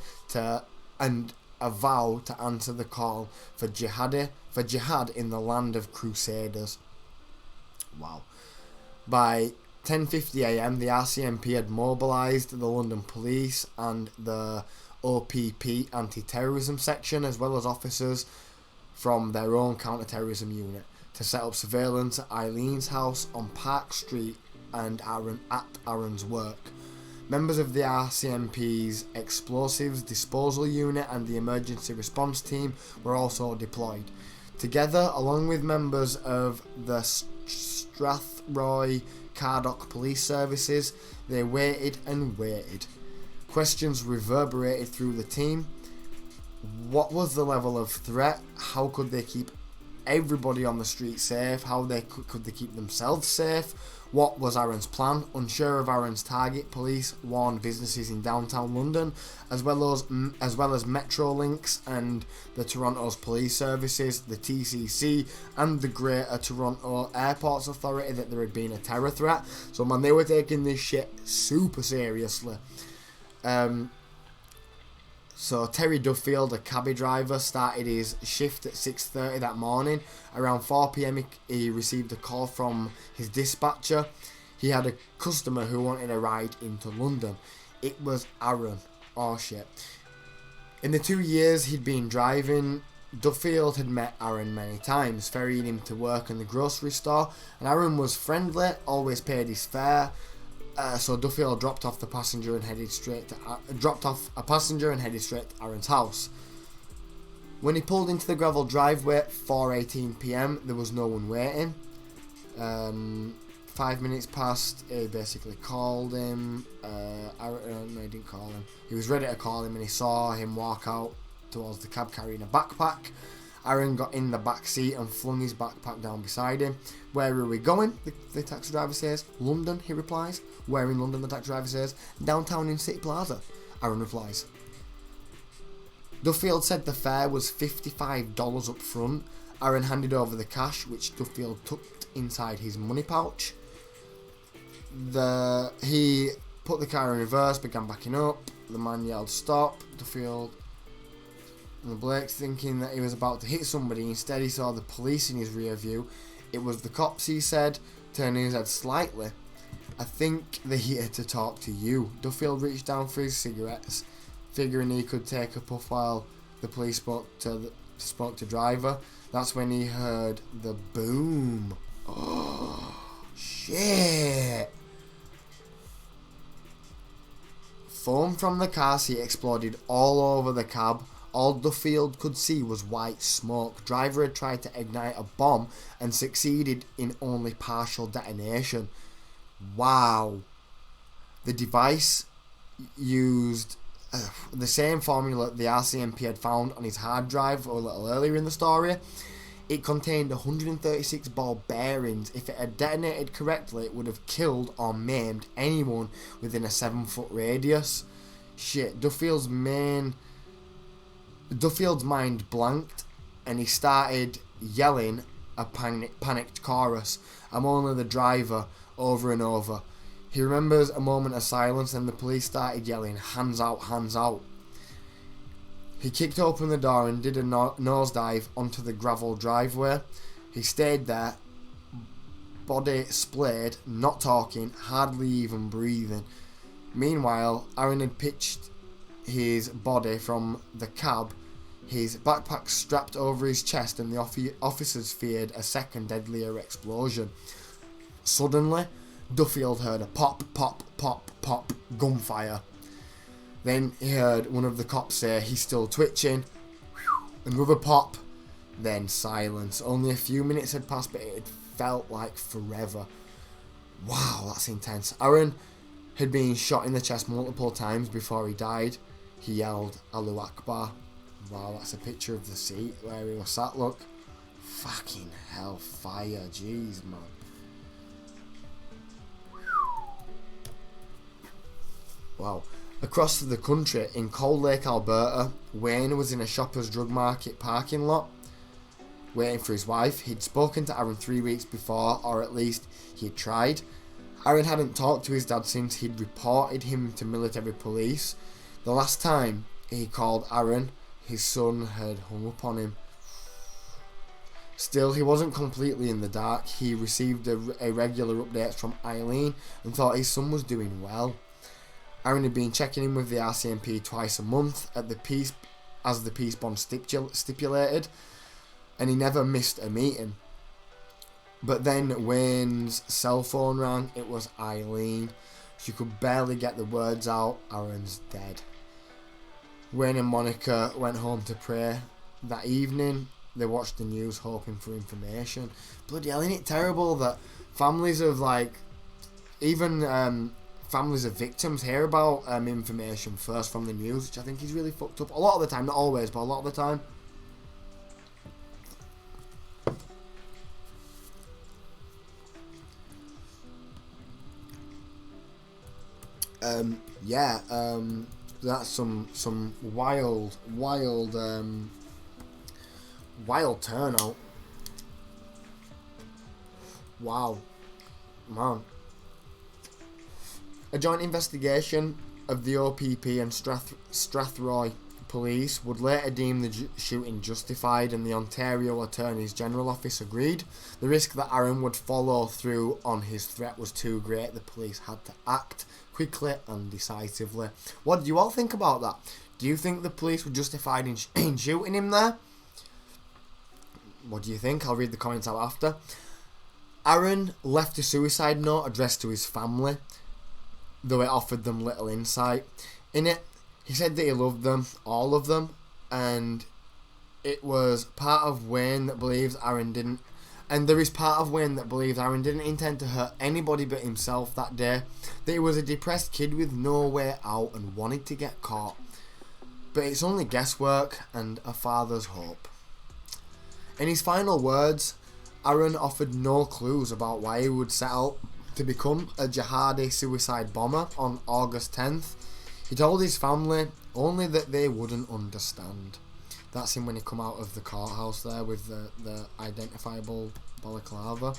and a vow to answer the call for jihad in the land of crusaders. Wow. By 10:50 a.m, the RCMP had mobilised the London Police and the OPP anti-terrorism section, as well as officers from their own counter-terrorism unit, to set up surveillance at Eileen's house on Park Street and at Aaron's work. Members of the RCMP's explosives disposal unit and the emergency response team were also deployed. Together, along with members of the Strathroy Cardock police services, they waited and waited. Questions reverberated through the team. What was the level of threat? How could they keep everybody on the street safe? How could they keep themselves safe? What was Aaron's plan? Unsure of Aaron's target, police warned businesses in downtown London, as well as Metrolinx and the Toronto's police services, the TCC, and the Greater Toronto Airports Authority that there had been a terror threat. So, man, they were taking this shit super seriously. So Terry Duffield, a cabbie driver, started his shift at 6:30 that morning. Around 4 p.m. he received a call from his dispatcher. He had a customer who wanted a ride into London. It was Aaron. Oh shit. In the 2 years he'd been driving, Duffield had met Aaron many times, ferrying him to work in the grocery store, and Aaron was friendly, always paid his fare. So Duffield dropped off a passenger and headed straight to Aaron's house. When he pulled into the gravel driveway at 4:18 p.m, there was no one waiting. 5 minutes passed. He basically called him. No, he didn't call him. He was ready to call him, and he saw him walk out towards the cab carrying a backpack. Aaron got in the back seat and flung his backpack down beside him. Where are we going? The taxi driver says. London, he replies. Where in London? The taxi driver says. Downtown in City Plaza, Aaron replies. Duffield said the fare was $55 up front. Aaron handed over the cash, which Duffield tucked inside his money pouch. He put the car in reverse, began backing up. The man yelled stop. Duffield and Blake's thinking that he was about to hit somebody. Instead, he saw the police in his rear view. It was the cops, he said, turning his head slightly. I think they're here to talk to you. Duffield reached down for his cigarettes, figuring he could take a puff while the police spoke to driver. That's when he heard the boom. Oh, shit. Foam from the car seat exploded all over the cab. All Duffield could see was white smoke. Driver had tried to ignite a bomb and succeeded in only partial detonation. Wow. The device used the same formula the RCMP had found on his hard drive a little earlier in the story. It contained 136 ball bearings. If it had detonated correctly, it would have killed or maimed anyone within a 7-foot radius. Shit, Duffield's mind blanked, and he started yelling a panicked chorus, "I'm only the driver," over and over. He remembers a moment of silence, and the police started yelling, "Hands out, hands out." He kicked open the door and did a nosedive onto the gravel driveway. He stayed there, body splayed, not talking, hardly even breathing. Meanwhile, Aaron had pitched his body from the cab, his backpack strapped over his chest, and the officers feared a second deadlier explosion. Suddenly, Duffield heard a pop, pop, pop, pop, gunfire. Then he heard one of the cops say, "He's still twitching." Another pop, then silence. Only a few minutes had passed, but it had felt like forever. Wow, that's intense. Aaron had been shot in the chest multiple times before he died. He yelled, "Allahu Akbar." Wow, that's a picture of the seat where he was sat, look. Fucking hell, fire, jeez, man. Wow. Across the country, in Cold Lake, Alberta, Wayne was in a Shoppers Drug Market parking lot, waiting for his wife. He'd spoken to Aaron 3 weeks before, or at least he'd tried. Aaron hadn't talked to his dad since he'd reported him to military police. The last time he called Aaron, his son had hung up on him. Still, he wasn't completely in the dark. He received irregular updates from Eileen and thought his son was doing well. Aaron had been checking in with the RCMP twice a month as the peace bond stipulated, and he never missed a meeting. But then Wayne's cell phone rang. It was Eileen. She could barely get the words out. Aaron's dead. Wayne and Monica went home to pray. That evening, they watched the news hoping for information. Bloody hell, isn't it terrible that families of families of victims hear about information first from the news, which I think is really fucked up. A lot of the time, not always, but a lot of the time. That's some wild turnout. Wow, man. A joint investigation of the OPP and Strathroy police would later deem the shooting justified, and the Ontario Attorney's General Office agreed. The risk that Aaron would follow through on his threat was too great. The police had to act quickly and decisively. What do you all think about that? Do you think the police were justified in shooting him there? What do you think? I'll read the comments out after. Aaron left a suicide note addressed to his family, though it offered them little insight. In it, he said that he loved them, all of them, and it was part of Wayne that believes Aaron didn't. And there is part of Wayne that believes Aaron didn't intend to hurt anybody but himself that day. That he was a depressed kid with no way out and wanted to get caught. But it's only guesswork and a father's hope. In his final words, Aaron offered no clues about why he would set out to become a jihadi suicide bomber on August 10th. He told his family only that they wouldn't understand. That's him when he come out of the courthouse there with the identifiable balaclava.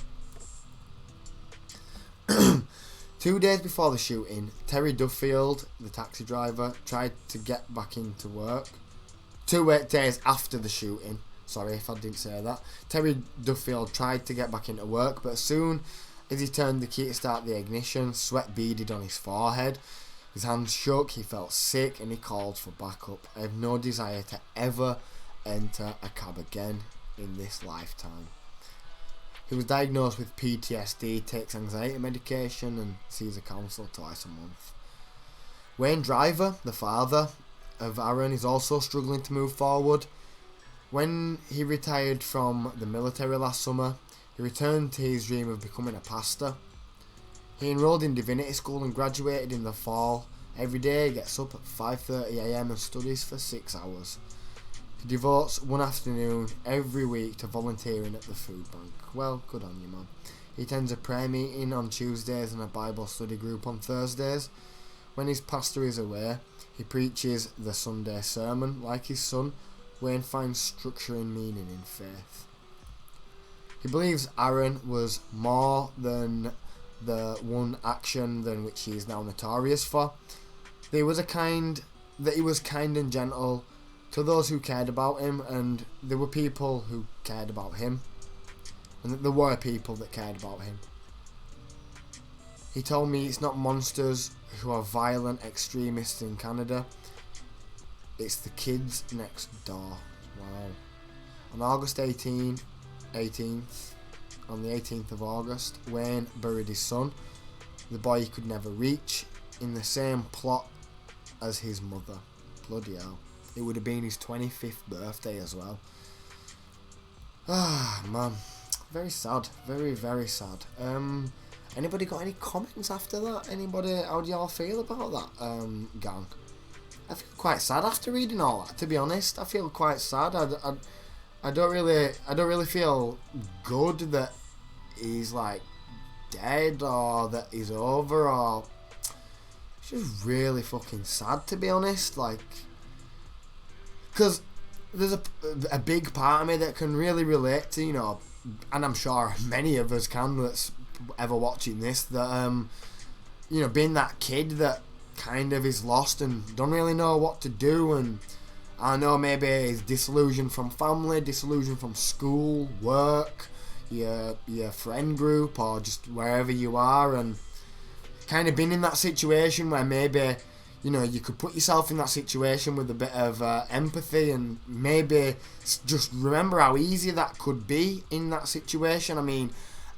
2 days before the shooting, Terry Duffield, the taxi driver, tried to get back into work. 2 days after the shooting, sorry if I didn't say that, Terry Duffield tried to get back into work, but as soon as he turned the key to start the ignition, sweat beaded on his forehead. His hands shook, he felt sick, and he called for backup. I have no desire to ever enter a cab again in this lifetime. He was diagnosed with PTSD, takes anxiety medication, and sees a counsellor twice a month. Wayne Driver, the father of Aaron, is also struggling to move forward. When he retired from the military last summer, he returned to his dream of becoming a pastor. He enrolled in divinity school and graduated in the fall. Every day he gets up at 5:30 a.m. and studies for 6 hours. He devotes one afternoon every week to volunteering at the food bank. Well, good on you, man. He attends a prayer meeting on Tuesdays and a Bible study group on Thursdays. When his pastor is away, he preaches the Sunday sermon. Like his son, Wayne finds structure and meaning in faith. He believes Aaron was more than the one action than which he is now notorious for. That he was kind and gentle to those who cared about him, and there were people who cared about him, and that there were people that cared about him. He told me it's not monsters who are violent extremists in Canada, it's the kids next door. Wow. On August 18th, on the 18th of August, Wayne buried his son, the boy he could never reach, in the same plot as his mother. Bloody hell. It would have been his 25th birthday as well. Ah, man. Very sad. Very, very sad. Anybody got any comments after that? Anybody, how do y'all feel about that, gang? I feel quite sad after reading all that, to be honest. I feel quite sad. I don't really feel good that he's like dead or that he's over, or it's just really fucking sad, to be honest. Like, because there's a big part of me that can really relate to, you know, and I'm sure many of us can that's ever watching this, that you know, being that kid that kind of is lost and don't really know what to do, and I know maybe he's disillusioned from family, disillusioned from school, work, your friend group, or just wherever you are, and kind of been in that situation where maybe, you know, you could put yourself in that situation with a bit of empathy, and maybe just remember how easy that could be in that situation. I mean,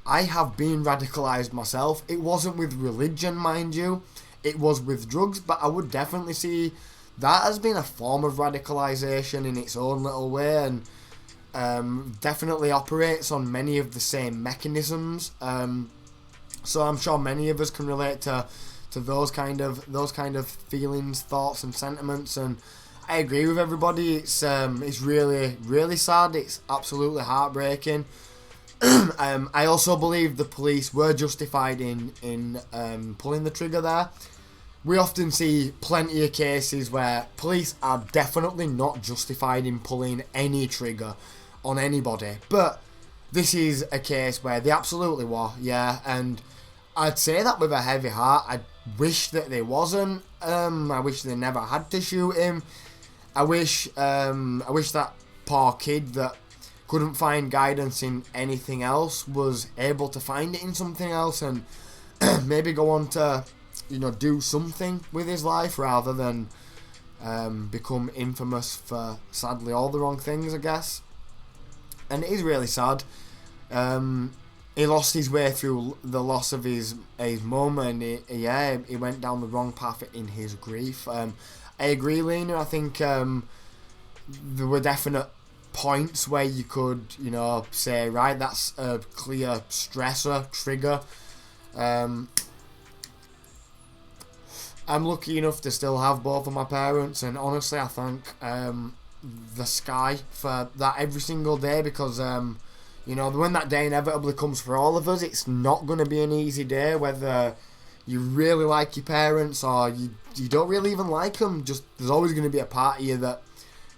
I have been radicalised myself. It wasn't with religion, mind you, it was with drugs, but I would definitely see that has been a form of radicalisation in its own little way, and definitely operates on many of the same mechanisms. So I'm sure many of us can relate to those kind of feelings, thoughts, and sentiments. And I agree with everybody. It's really, really sad. It's absolutely heartbreaking. I also believe the police were justified in pulling the trigger there. We often see plenty of cases where police are definitely not justified in pulling any trigger on anybody, but this is a case where they absolutely were, yeah, and I'd say that with a heavy heart. I wish that they wasn't. I wish they never had to shoot him. I wish that poor kid that couldn't find guidance in anything else was able to find it in something else, and maybe go on to, you know, do something with his life rather than become infamous for, sadly, all the wrong things, I guess. And it is really sad. He lost his way through the loss of his mum, and he went down the wrong path in his grief. I agree, Lena. I think there were definite points where you could, you know, say, right, that's a clear stressor, trigger. I'm lucky enough to still have both of my parents, and honestly I thank the sky for that every single day, because you know, when that day inevitably comes for all of us, it's not going to be an easy day, whether you really like your parents or you don't really even like them. Just there's always going to be a part of you that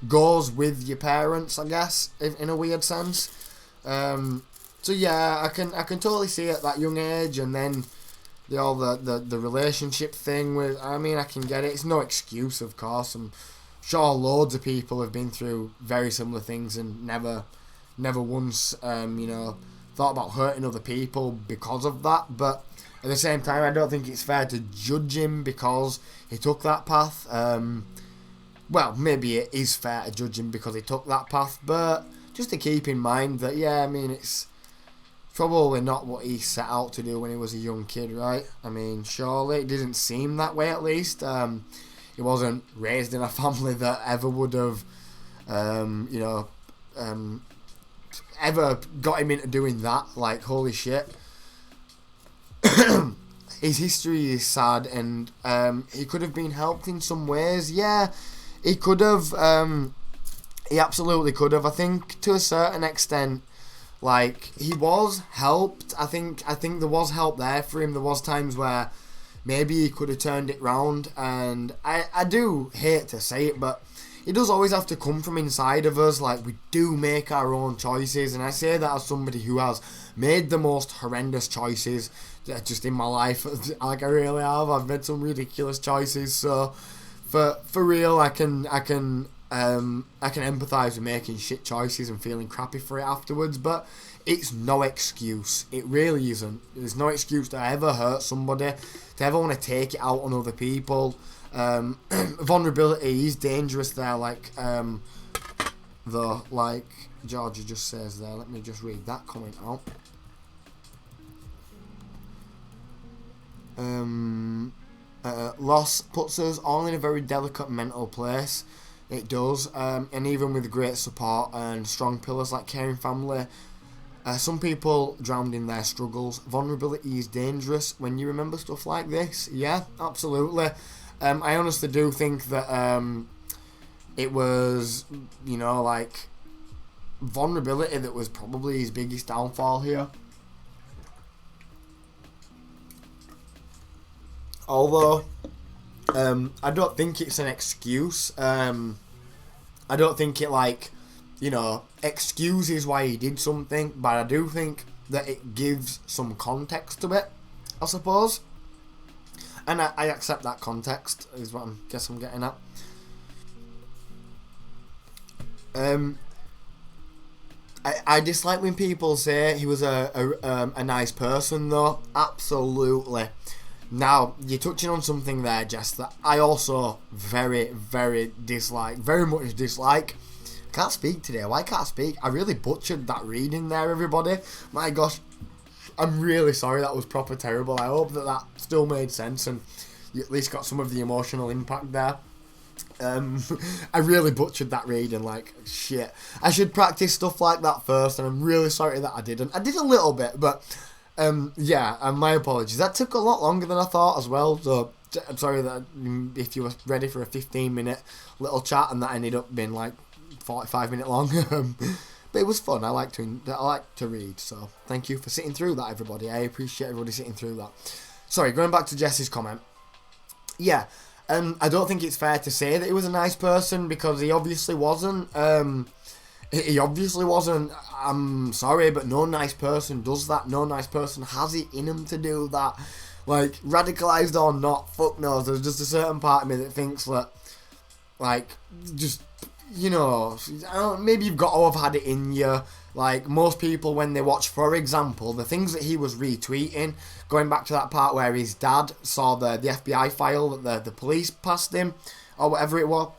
goes with your parents, I guess, in a weird sense. So yeah, I can totally see at that young age, and then the relationship thing with, I mean, I can get it. It's no excuse, of course. I'm sure loads of people have been through very similar things and never once you know, thought about hurting other people because of that. But at the same time, I don't think it's fair to judge him because he took that path. Well, maybe it is fair to judge him because he took that path, but just to keep in mind that, yeah, I mean, it's probably not what he set out to do when he was a young kid, right? I mean, surely it didn't seem that way, at least. He wasn't raised in a family that ever would have, you know, ever got him into doing that. Like, holy shit. his history is sad, and he could have been helped in some ways. Yeah, he could have. He absolutely could have. I think to a certain extent, like, he was helped. I think there was help there for him. There was times where maybe he could have turned it round, and I do hate to say it, but it does always have to come from inside of us. Like, we do make our own choices, and I say that as somebody who has made the most horrendous choices just in my life. Like, I really have. I've made some ridiculous choices, so for real, I can empathise with making shit choices and feeling crappy for it afterwards, but it's no excuse. It really isn't. There's no excuse to ever hurt somebody, to ever want to take it out on other people. Vulnerability is dangerous there, like, like Georgia just says there. Let me just read that comment out. Loss puts us all in a very delicate mental place. It does, and even with great support and strong pillars like caring family, some people drowned in their struggles. Vulnerability is dangerous when you remember stuff like this. Yeah, absolutely. I honestly do think that it was, you know, like, vulnerability that was probably his biggest downfall here. Although, I don't think it's an excuse. I don't think it, like, you know, excuses why he did something, but I do think that it gives some context to it, I suppose. And I accept that context, is what I guess I'm getting at. I dislike when people say he was a nice person, though. Absolutely. Now, you're touching on something there, Jess, that I also very, very dislike. Very much dislike. Can't speak today. Why can't I speak? I really butchered that reading there, everybody. My gosh. I'm really sorry. That was proper terrible. I hope that still made sense and you at least got some of the emotional impact there. I really butchered that reading, like, shit. I should practice stuff like that first, and I'm really sorry that I didn't. I did a little bit, but yeah, my apologies. That took a lot longer than I thought as well, so I'm sorry that if you were ready for a 15-minute little chat and that ended up being like 45-minute long. But it was fun. I like to read, so thank you for sitting through that, everybody. I appreciate everybody sitting through that. Sorry, going back to Jess's comment. Yeah, I don't think it's fair to say that he was a nice person, because he obviously wasn't. He obviously wasn't. I'm sorry, but no nice person does that. No nice person has it in him to do that. Like, radicalised or not, fuck knows. There's just a certain part of me that thinks that, like, just, you know, maybe you've got to have had it in you. Like, most people, when they watch, for example, the things that he was retweeting, going back to that part where his dad saw the FBI file that the police passed him, or whatever it was,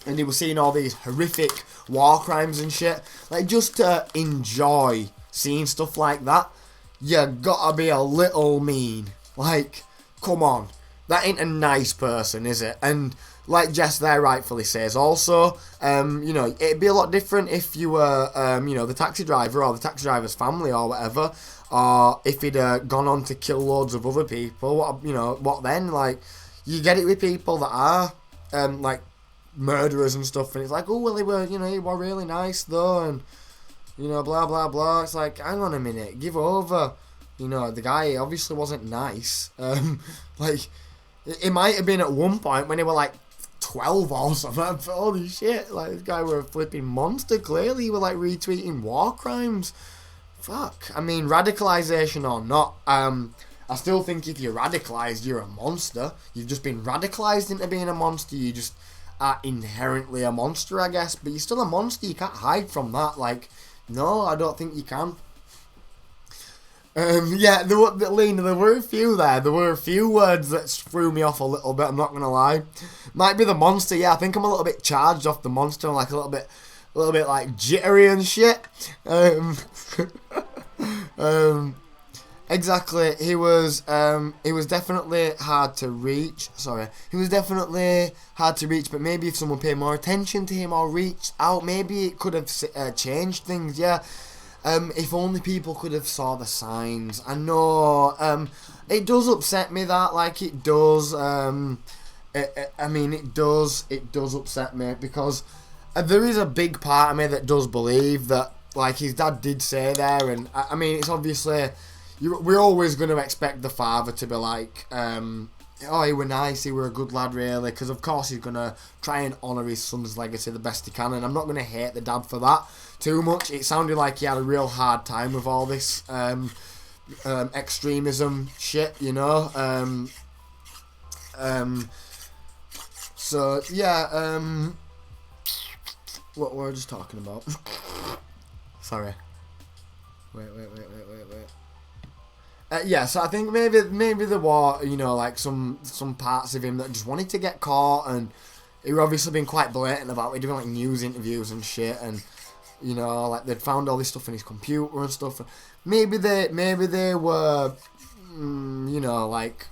and he was seeing all these horrific war crimes and shit. Like, just to enjoy seeing stuff like that, you gotta be a little mean. Like, come on. That ain't a nice person, is it? And like Jess there rightfully says also, you know, it'd be a lot different if you were, you know, the taxi driver or the taxi driver's family or whatever, or if he'd gone on to kill loads of other people. What, you know, what then? Like, you get it with people that are, like, murderers and stuff, and it's like, oh, well, he were really nice though, and, you know, blah blah blah. It's like, hang on a minute, give over. You know, the guy obviously wasn't nice. Like, it might have been at one point when they were like 12 or something. Holy shit, like, this guy were a flipping monster. Clearly he were like retweeting war crimes. Fuck. I mean, radicalisation or not, I still think if you're radicalised, you're a monster. You've just been radicalised into being a monster. You just are inherently a monster, I guess. But you're still a monster. You can't hide from that. Like, no, I don't think you can. Yeah, Lena, there were a few there. There were a few words that threw me off a little bit, I'm not going to lie. Might be the monster, yeah, I think I'm a little bit charged off the monster, like a little bit like jittery and shit. Exactly, he was definitely hard to reach, but maybe if someone paid more attention to him or reached out, maybe it could have changed things, yeah. If only people could have saw the signs. I know, it does upset me that, like, it does. I mean, it does upset me because there is a big part of me that does believe that, like, his dad did say there, and I mean, it's obviously we're always going to expect the father to be like, oh, he were nice, he were a good lad, really, because of course he's going to try and honour his son's legacy the best he can, and I'm not going to hate the dad for that too much. It sounded like he had a real hard time with all this extremism shit, you know. So yeah, what were we just talking about? Sorry. Wait. Yeah, so I think maybe there were, you know, like some parts of him that just wanted to get caught, and he were obviously been quite blatant about it, doing like news interviews and shit, and you know, like they'd found all this stuff in his computer and stuff. Maybe they were, you know, like,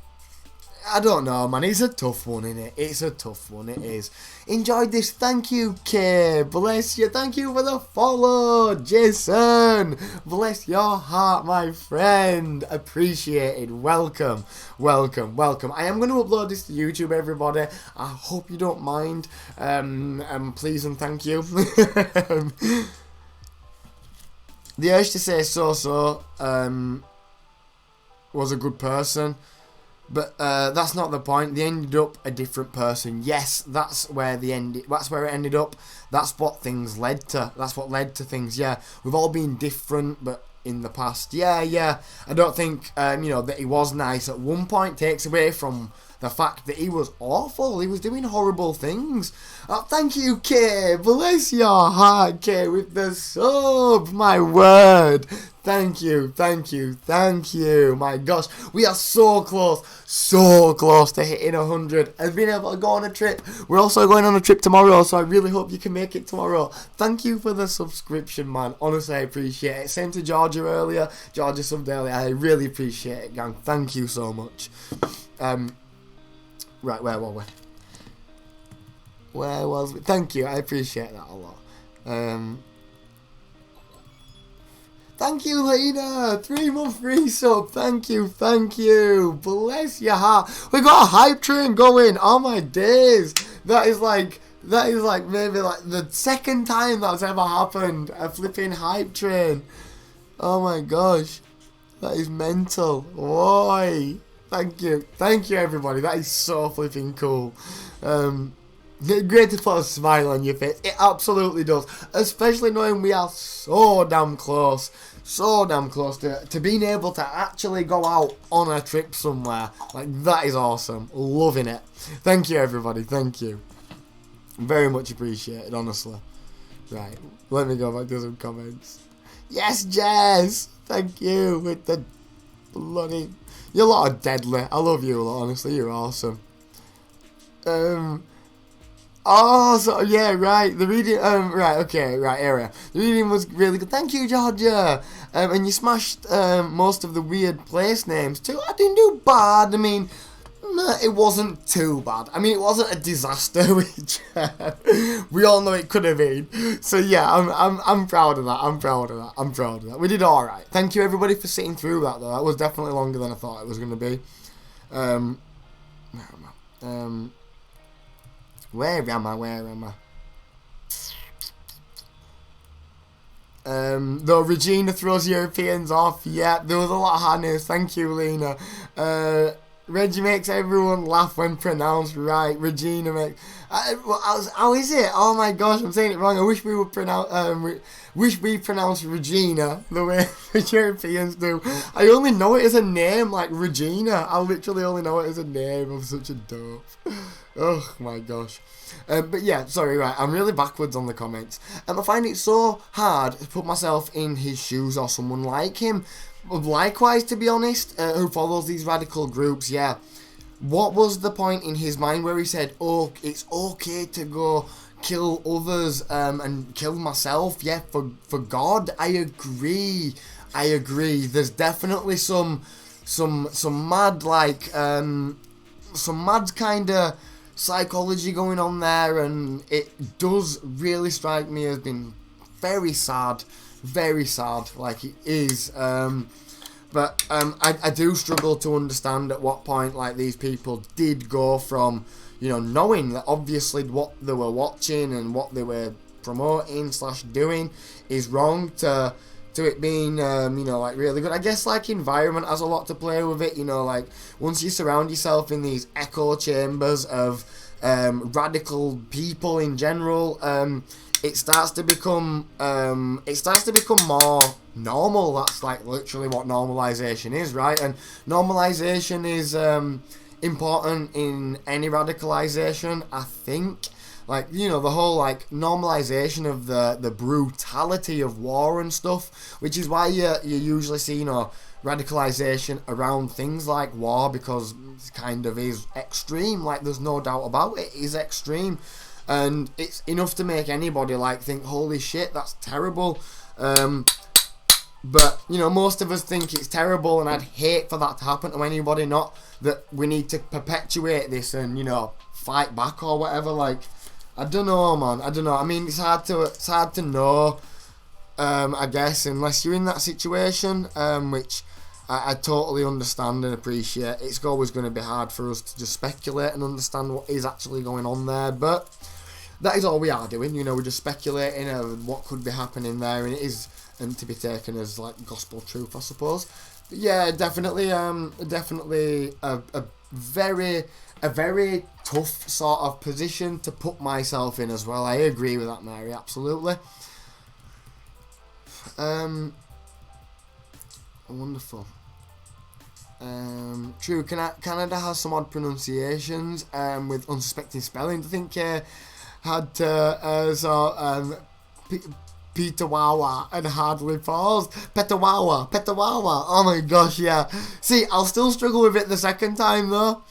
I don't know, man. It's a tough one, innit? It's a tough one, it is. Enjoyed this. Thank you, Kay. Bless you. Thank you for the follow, Jason. Bless your heart, my friend. Appreciated. Welcome. I am going to upload this to YouTube, everybody. I hope you don't mind. Please and thank you. The urge to say so was a good person. But that's not the point. They ended up a different person. Yes, that's where it ended up. That's what things led to. That's what led to things. Yeah, we've all been different, but in the past, yeah. I don't think you know, that he was nice at one point takes away from the fact that he was awful. He was doing horrible things. Thank you, Kay. Bless your heart, Kay, with the sub. My word. Thank you. My gosh, we are so close to hitting 100 and being able to go on a trip. We're also going on a trip tomorrow, so I really hope you can make it tomorrow. Thank you for the subscription, man. Honestly, I appreciate it. Same to Georgia earlier. Georgia subbed earlier. I really appreciate it, gang. Thank you so much. Right, where were we? Where was we? Thank you, I appreciate that a lot. Thank you, Lena. 3-month free sub. Thank you. Bless your heart. We got a hype train going. Oh my days. That is like maybe like the second time that's ever happened. A flipping hype train. Oh my gosh. That is mental. Why? Thank you everybody. That is so flipping cool. Great to put a smile on your face. It absolutely does. Especially knowing we are so damn close to being able to actually go out on a trip somewhere. Like, that is awesome. Loving it. Thank you, everybody. Thank you. Very much appreciated, honestly. Right, let me go back to some comments. Yes, Jess. Thank you with the bloody... You're a lot of deadly. I love you a lot, honestly. You're awesome. Oh, so yeah, right. The reading, right, okay, right, area. The reading was really good. Thank you, Georgia. And you smashed most of the weird place names too. I didn't do bad. I mean, no, it wasn't too bad. I mean, it wasn't a disaster, which we all know it could have been. So yeah, I'm proud of that. I'm proud of that. We did all right. Thank you, everybody, for sitting through that. Though that was definitely longer than I thought it was going to be. Where am I? Though Regina throws Europeans off, yeah, there was a lot of hard names. Thank you, Lena. Reggie makes everyone laugh when pronounced right. Regina makes... how is it? Oh my gosh, I'm saying it wrong. I wish we would pronounce Regina the way the Europeans do. I only know it as a name, like Regina. I literally only know it as a name. I'm such a dope. Oh my gosh. But yeah, sorry, right, I'm really backwards on the comments. I find it so hard to put myself in his shoes or someone like him. Likewise, to be honest, who follows these radical groups, yeah. What was the point in his mind where he said, oh, it's okay to go kill others and kill myself, yeah, for God? I agree. There's definitely some mad, like, some mad kind of psychology going on there, and it does really strike me as being very sad, like it is. But But I do struggle to understand at what point like these people did go from, you know, knowing that obviously what they were watching and what they were promoting / doing is wrong to it being, you know, like really good. I guess like environment has a lot to play with it, you know, like once you surround yourself in these echo chambers of radical people in general, it starts to become more normal. That's like literally what normalization is, right? And normalization is important in any radicalization, I think. Like, you know, the whole like normalization of the brutality of war and stuff, which is why you usually see, you know, radicalization around things like war, because it kind of is extreme. Like, there's no doubt about it, it is extreme, and it's enough to make anybody like think, holy shit, that's terrible. But, you know, most of us think it's terrible, and I'd hate for that to happen to anybody, not that we need to perpetuate this and, you know, fight back or whatever. Like, I don't know, man. I don't know. I mean, it's hard to know, I guess, unless you're in that situation, which I totally understand and appreciate. It's always going to be hard for us to just speculate and understand what is actually going on there, but that is all we are doing. You know, we're just speculating what could be happening there, and it is to be taken as like gospel truth, I suppose. But yeah, definitely a very tough sort of position to put myself in as well. I agree with that, Mary, absolutely. Wonderful. True, Canada has some odd pronunciations with unsuspecting spellings. I think had Peter Wawa and hardly paused. Petawawa. Oh my gosh, yeah. See, I'll still struggle with it the second time though.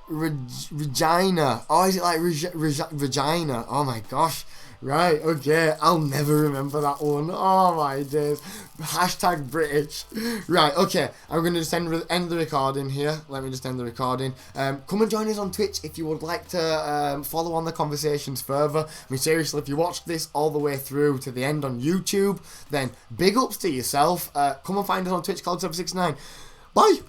Regina. Oh, is it like Regina? Oh my gosh. Right, okay. I'll never remember that one. Oh my days. Hashtag British. Right, okay. I'm going to just end the recording here. Let me just end the recording. Come and join us on Twitch if you would like to follow on the conversations further. I mean, seriously, if you watched this all the way through to the end on YouTube, then big ups to yourself. Come and find us on Twitch, Cloud769. Bye!